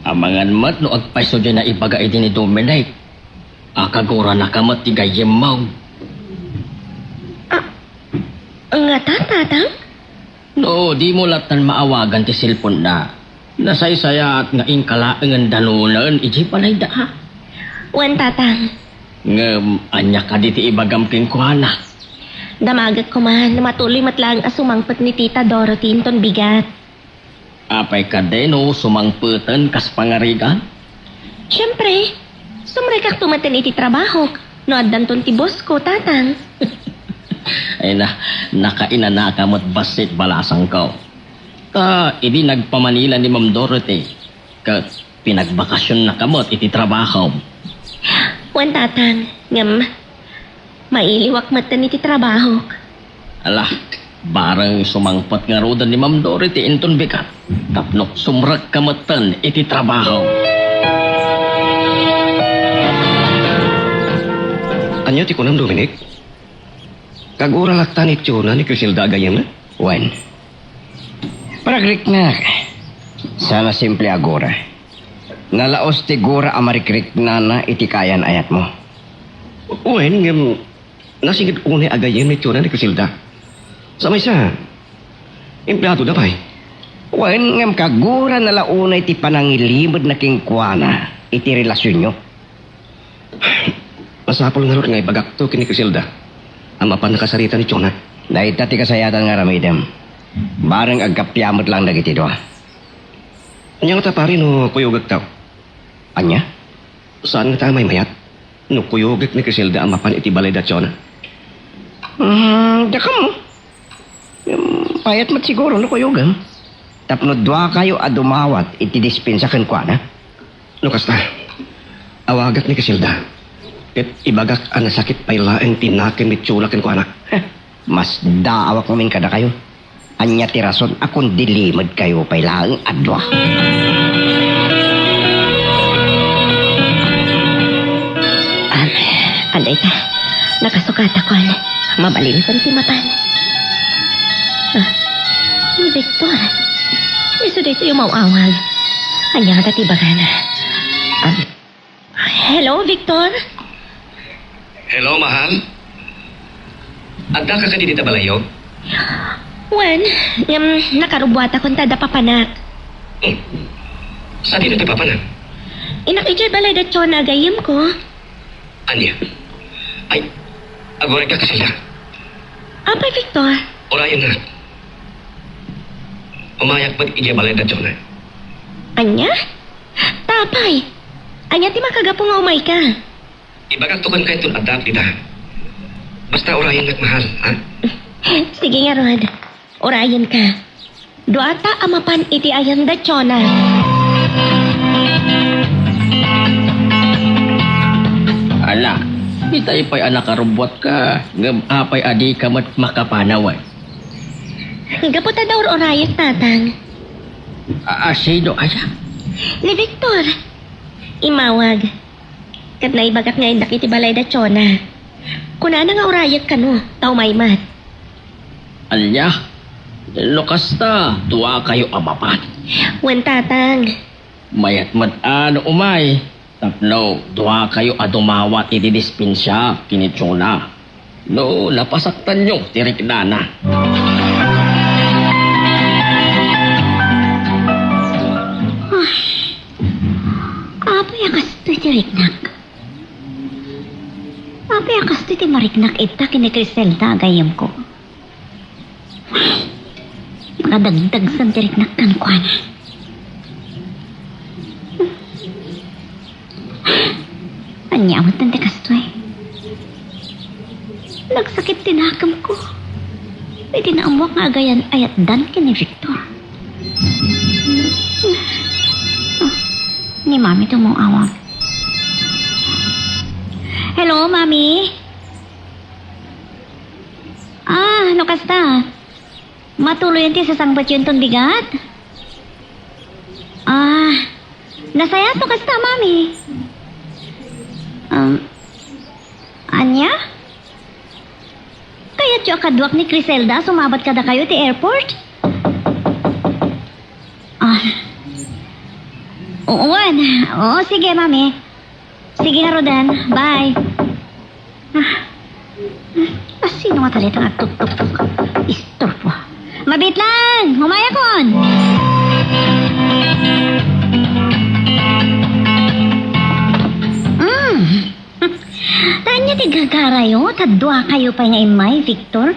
Amangan mat no agpaiso dyan na ibaga iti ni Dominic. Akagura na kamat ti gayem maw. Nga tatang? No, di mo latan maawagan ti cellphone na. Nasaysaya at nga ingkalaangan danunan, iji palay da ha. Wan tatang. Ngem, anya ka di ti ibagam king kuhana. Damagag ko man na matuloy matlang asumangpet ni Tita Dorothy inton bigat. Apay ka din o sumangputan kas pangarigan? Siyempre, sumrekak tumatin iti trabaho. No addanton ti boss ko, tatang. Ay na, nakaina na kamot basit balasang ko. Ka, idi nagpamanila ni Ma'am Dorothy. Ka, pinagbakasyon na kamot iti trabaho. Wan tatang, ngam, mailiwak matan iti trabaho. Ala, barang sumangpot nga rodan ni Ma'am Dorothy inton bigat. Tapnok sumrak kamatan iti trabaho. Anyo ti kunam Dominic? Kagura laktan itsuna ni Criselda agayam na? Wen. Paragrik na. Sana simple agora. Nalaos ti gura amarikrik na na iti kayan ayat mo. Uwen, ngem, nasigit unay agayam ni itsuna ni Criselda. Sa may sa, empleyado na pa eh. Wen ngam kagura nalaunay ti panangilimod na kingkwana iti relasyon nyo. Masapol nga ron nga ibagak to kini Criselda. Ang mapan nakasarita ni Chona. Dahita ti kasayatan nga ramidem. Barang agkapyamot lang dagiti doa. Anya nga ta pare no kuyogag tao. Anya? Saan nga ta may mayat? No kuyogag ni Criselda ang mapan iti balay da Chona. Daka mo. Payat mat siguro no kuyogam. Tapno dua kayo adumawat iti dispensa kwana. No kasta, awagat ni Criselda. Ket ibagak ang nasakit pay laeng tinakin ni Chula ken ko anak. Mas daawak mamin kada kayo. Anya ti rason akong dilimod kayo pay laeng adwa. Anday ta, nakasukata ko. Mabalin ko ti mapan. Ni Victor, miso dito yung mauawag. Anya ka ti bagana. Hello, Victor? Hello, mahal. Adda ka dito balayo? Wen, nakarubwat akong tada papanak. Sa dito ti papanan? Inak ijay balay da Chona agayim ko. Anya? Ay, agora ka Criselda. Apay, Victor? Orayon na. Umayak pag balay da Chona. Anya? Tapay. Anya ti makagapo nga umay ka. Ibagak to kan kay tun adapt dita. Basta orayon nak mahal, ha? Sige nga, Rod. Orayan ka. Duata amapan iti ayan da Chona. Ala, itay pa'y anak karubot ka. Ngam apay adi ka mat makapanaway. Gaputa daw orayas, tatang. Asido aya. Ni Victor. Imawag. Kat naibagat ngayon dakiti balay da Chona. Kuna na nga orayat ka no, tao may mat. Alya, lukas ta, tuwa kayo amapan. Wan tatang. Mayat ano umay. Tapno, tuwa kayo adumawat iti dispensya kinitsuna. No, napasaktan nyo, tirik na. Apay akas to iti riknak. Apay akas to iti mariknak ita kini Criselda agayam ko. Nakadagdag sa iti riknak kan ko na. Anyawat ang tikas to eh. Nagsakit tinakam ko. May tinaamwak nga agayan ayat dan kini Victor. Ni Mami tumawag. Hello, Mami? Ano kasta? Matuloy yan sa sangbat yun ton bigat? Nasaya to kasta, Mami? Anya? Kaya tiyo akadwak ni Criselda, sumabat kada kayo ti airport? Oo, sige, Mami. Sige nga, Rodan. Bye. Sino nga talit ang agtuk-tuk-tuk? Istorbo. Mabit lang! Humaya kon! Tanya ti gagarayo, tadwa kayo pa nga imay, Victor.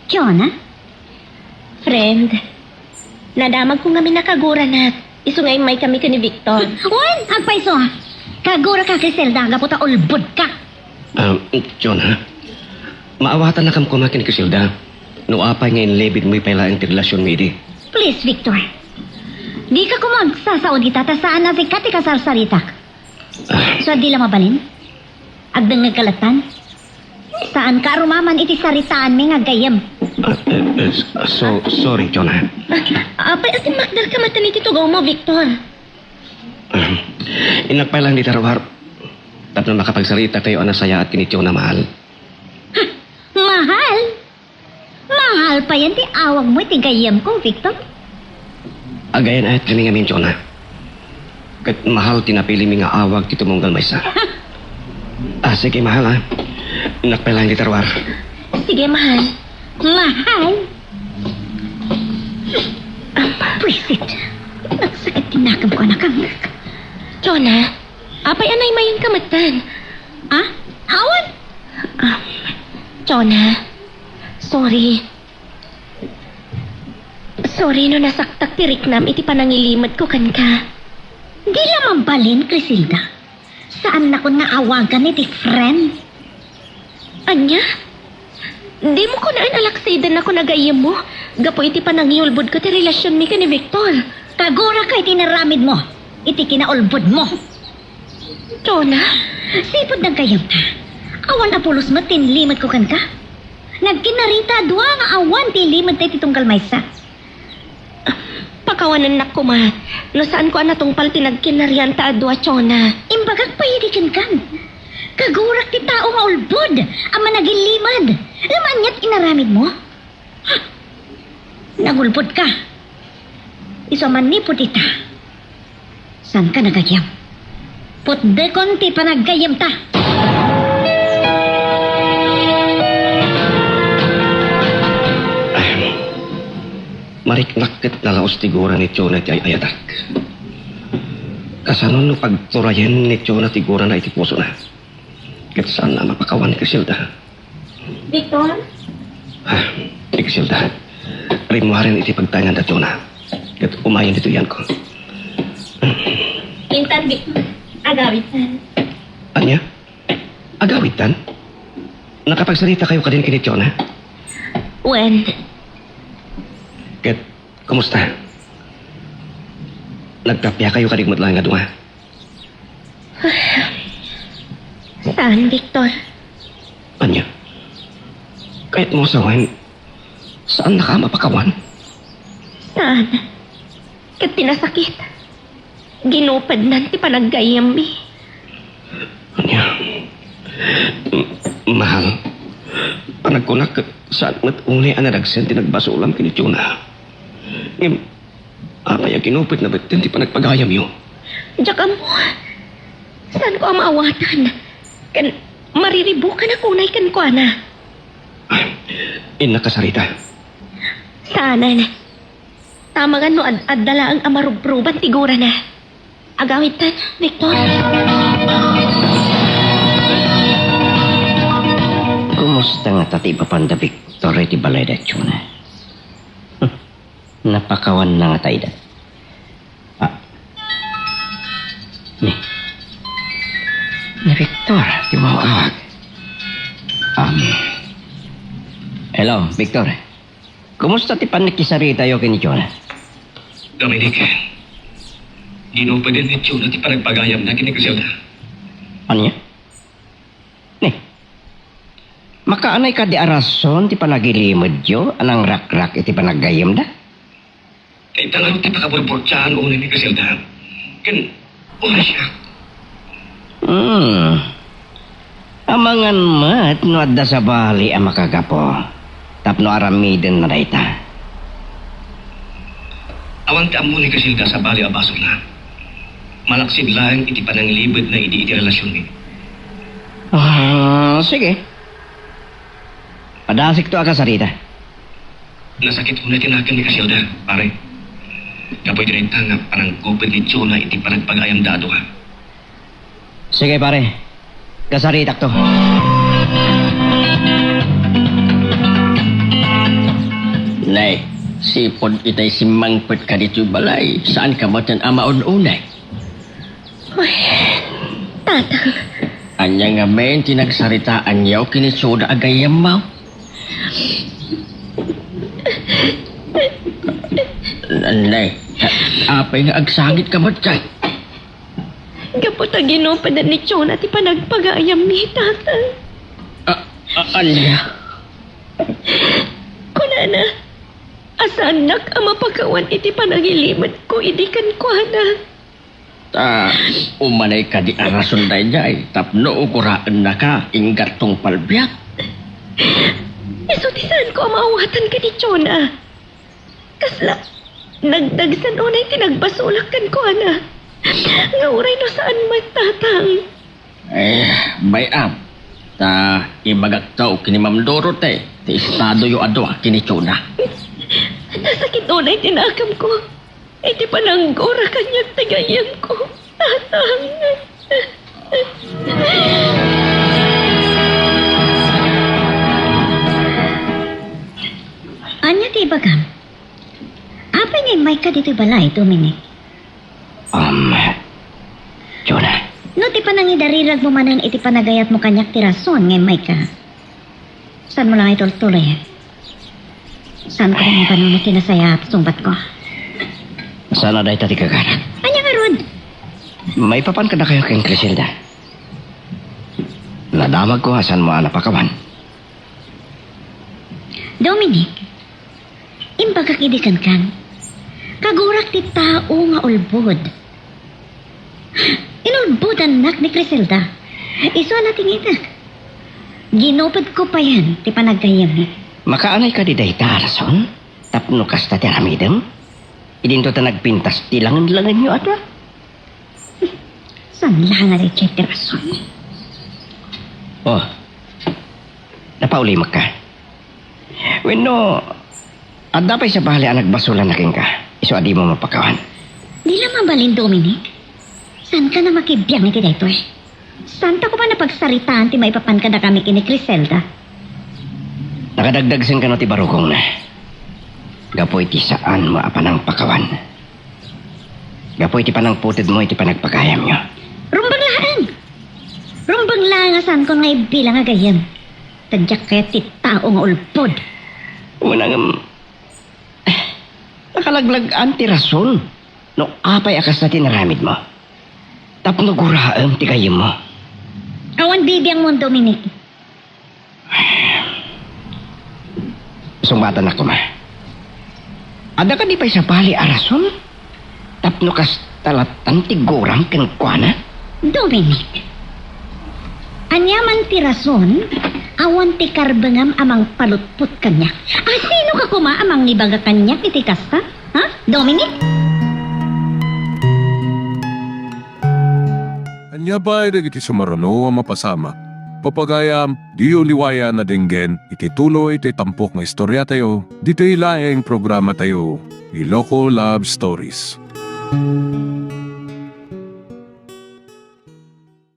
Kiona? Friend, nadamag ko nga minakagura na isungay may kami ka ni Victor. Wan, agpaiso ha. Kagura ka, Criselda, gaputa ulbod ka. Jonah, maawatan na kam kumakin ni Casilda. No apay ngayon lebid mo'y pala ang relasyon mo idi. Please, Victor. Di ka kumagsasaod kita, ta saan na si Kati kasarsaritak. So, di lang mabalin? Agdang nagkalatan? Saan ka rumaman iti saritaan may nga gayam? Sorry, Jonah. Apay ati makdar ka matan iti tugaw mo, Victor. Inagpay lang di tarawar. Tapos makapagsalita kayo ang nasaya at kinityo na mahal. Mahal? Mahal pa yan ti awag mo iti gayam ko, Victor. Agayan ayat kami ngamin, Jonah. Kat mahal tinapili mi nga awag ti tumunggal maysa. Sige, mahal ha. Inagpay lang di tarawar. Sige, mahal. Mahal? Pwisit. Nagsakit tinakam ko na kang. Jonah, apay anay mayon kamatan. Ah? Awan? Jonah, sorry. Sorry no nasaktak tirik nam iti panangilimad ko kan ka. Di lamang balin, Crisilda. Saan na ko nga awagan iti friend? Anya? Di mo ko naan alaksidan ako nagayam mo. Gapo iti panangiulbod ko ti relasyon mi ka ni Victor. Kagura ka iti naramid mo. Iti kinaulbod mo. Jonah, Sipod ng kayam ta. Awan apulos mo tinlimad ko kan ka. Nagkinarita dua nga awan tinlimad tayo titunggal maysa. pakawanan na ko ma. No saan ko anatungpal tinagkinarian ta adwa, Jonah. Imbagag payidikan kan. Kagurak ti tao nga ulbod. Ama nagilimad. Lamanyat inaramid mo. Ha? Nagulbod ka. Iso man ni putita. San ka nagayam? Putde konti pa naggayam ta. Mariknakit na laos tigura ni Chona ti ayadak. Kasanon no pagturayan ni Chona tigura na itipuso na. Kat saan na mapakawan ni Casilda. Victor? Ni Casilda. Rimuharin iti pagtangan na Chona. Kat umayan dito yan ko. Pintan, Victor. Agawitan. Anya? Agawitan? Nakapagsalita kayo kadin kini Chona? When? Kat, kumusta? Nagtapya kayo kadigmat lang nga dunga. Saan, Victor? Anya? Kahit mo sawan, saan na ka mapakawan? Saan? Kat tinasakit. Ginupad nanti panaggayam mi. Anya? Mahal. Panagkunak saan mat uli ang naragsen tinagbasulam kini Chona. Ngim, apa yung kinupit na ba't ti panagpagayam yo? Diyak mo. Saan ko ang maawatan? Kan mariribukan ako na ikan ko, ana. Inakasarita. Saanan? Tamangan no ad-dala ang amarubruban tigura na. Agawitan, Victor. Kumusta nga tati papanda Victor iti balay da Chona? Napakawan na nga tayo da. Ni Victor, di mo awag. Hello, Victor. Kumusta ti panikisarita yo kini Chona? Dominic, ginupad din ni Chona ti panagpagayam na kini Casilda. Ano niya? Makaanay ka di arason ti panagilimod yo anang rak-rak iti panagayam da? Kaya tangan ti pakabulbortsaan ulit ni Casilda. Kan, wala siya. Amangan mat no adda sa bali ang makagapo. Tapno aramiden na dayta. Awang kaamo ni Casilda sa bali abaso na. Malaksid lang iti pananglibad na iti relasyon ni. Sige. Padasik to aga sarita. Nasakit ko na tinakan ni Casilda, pare. Kapoy direnta nga parang gupit ni Chona iti parang pag-ayam dado ha. Sige pare, kasaritak to. Nay, sipod itay si Mangpet ka dito balay. Saan ka ba tan amaon-unay? Tatang, Anya nga men tinagsaritaan yaw kini Chona agayam mo. Nay, apay nga agsagit ka ba dyan? gapot ang ginupadan ni Chona ti panagpagayam ni tatang. Anya? Kunana, asan nak ang mapagawan iti panagiliman ko idikan ko na. Umanay ka di arason day jay. Tapno ukuraan na ka, ingat tong palbiyak. Isutisan ko ang maawatan ka ni Chona. Kasla, nagdagsan unay tinagbasulakan ko na. Nga uray no saan magtatang. Bayam. Ibagak tao kini Ma'am Dorote. Ti estado yung adwa kini Chona. Nasakit unay tinakam ko. Iti pananggora kanyang tagayan ko. Tatang. Anya ti bagam? Apa nga may ka dito balay, Dominic? Chona, No ti panangidarirag mo manan iti panagayat mo kanyak ti rason nga may ka. Saan mo lang ito tuloy? Saan ko lang panunod tinasaya at sumbat ko? sana day tati kagarat. Anya nga, Rod? May papan ka na kayo kay Criselda. Nadamag ko hasan mo anapakawan. Dominic, imbagak idikan kan. Kagurak ti tao nga ulbod. Inulbod anak ni Criselda. Iso na tingitak. Ginupad ko pa yan, ti panagkayam ni. Makaanay ka di day tarason? Tapno kas ta tiramidem? Idinto ta nagpintas tilangan-langan nyo atwa? San lang nga rin ti rason. Oh, napaulimak ka. Weno, adda pa'y sa bahali ang nagbasulan na king ka. Iso adi mo mapakawan. Di lang mabalin, Dominic. San ka na makibiyang iti dito eh? Santa ko pa napagsaritaan ti maipapan ka na kami kini Criselda. Nakadagdag sing ka no ti barugong na. Gapoy ti saan mo apanang pakawan. Gapoy ti panang putid mo iti panagpagayam nyo. Rumbang laan! Rumbang laan nga saan ko nga ibilang nga gayam. Tadyak kaya ti tao nga ulpod. Unang, nakalaglag anti rason. No apay akas na tinaramid mo. Tapno guraam ti kayam mo. Awan bibiyang mo, Dominic. Sumbatan ako ma. Ada ka di pa'y sa bali arason? Tapno kas talatan ti gurang ken kuana? Dominic. Anyaman ti rason, awan ti karbengam amang palutput kanya. Sino ka kuma amang nibaga kanya iti kasta? Ha, Dominic? Anya ba iti sumarano ang mapasama? Papagayam, di uliwaya na dinggen, iti tuloy iti tampok nga istorya tayo, dito ilaeng programa tayo, Iloko Love Stories.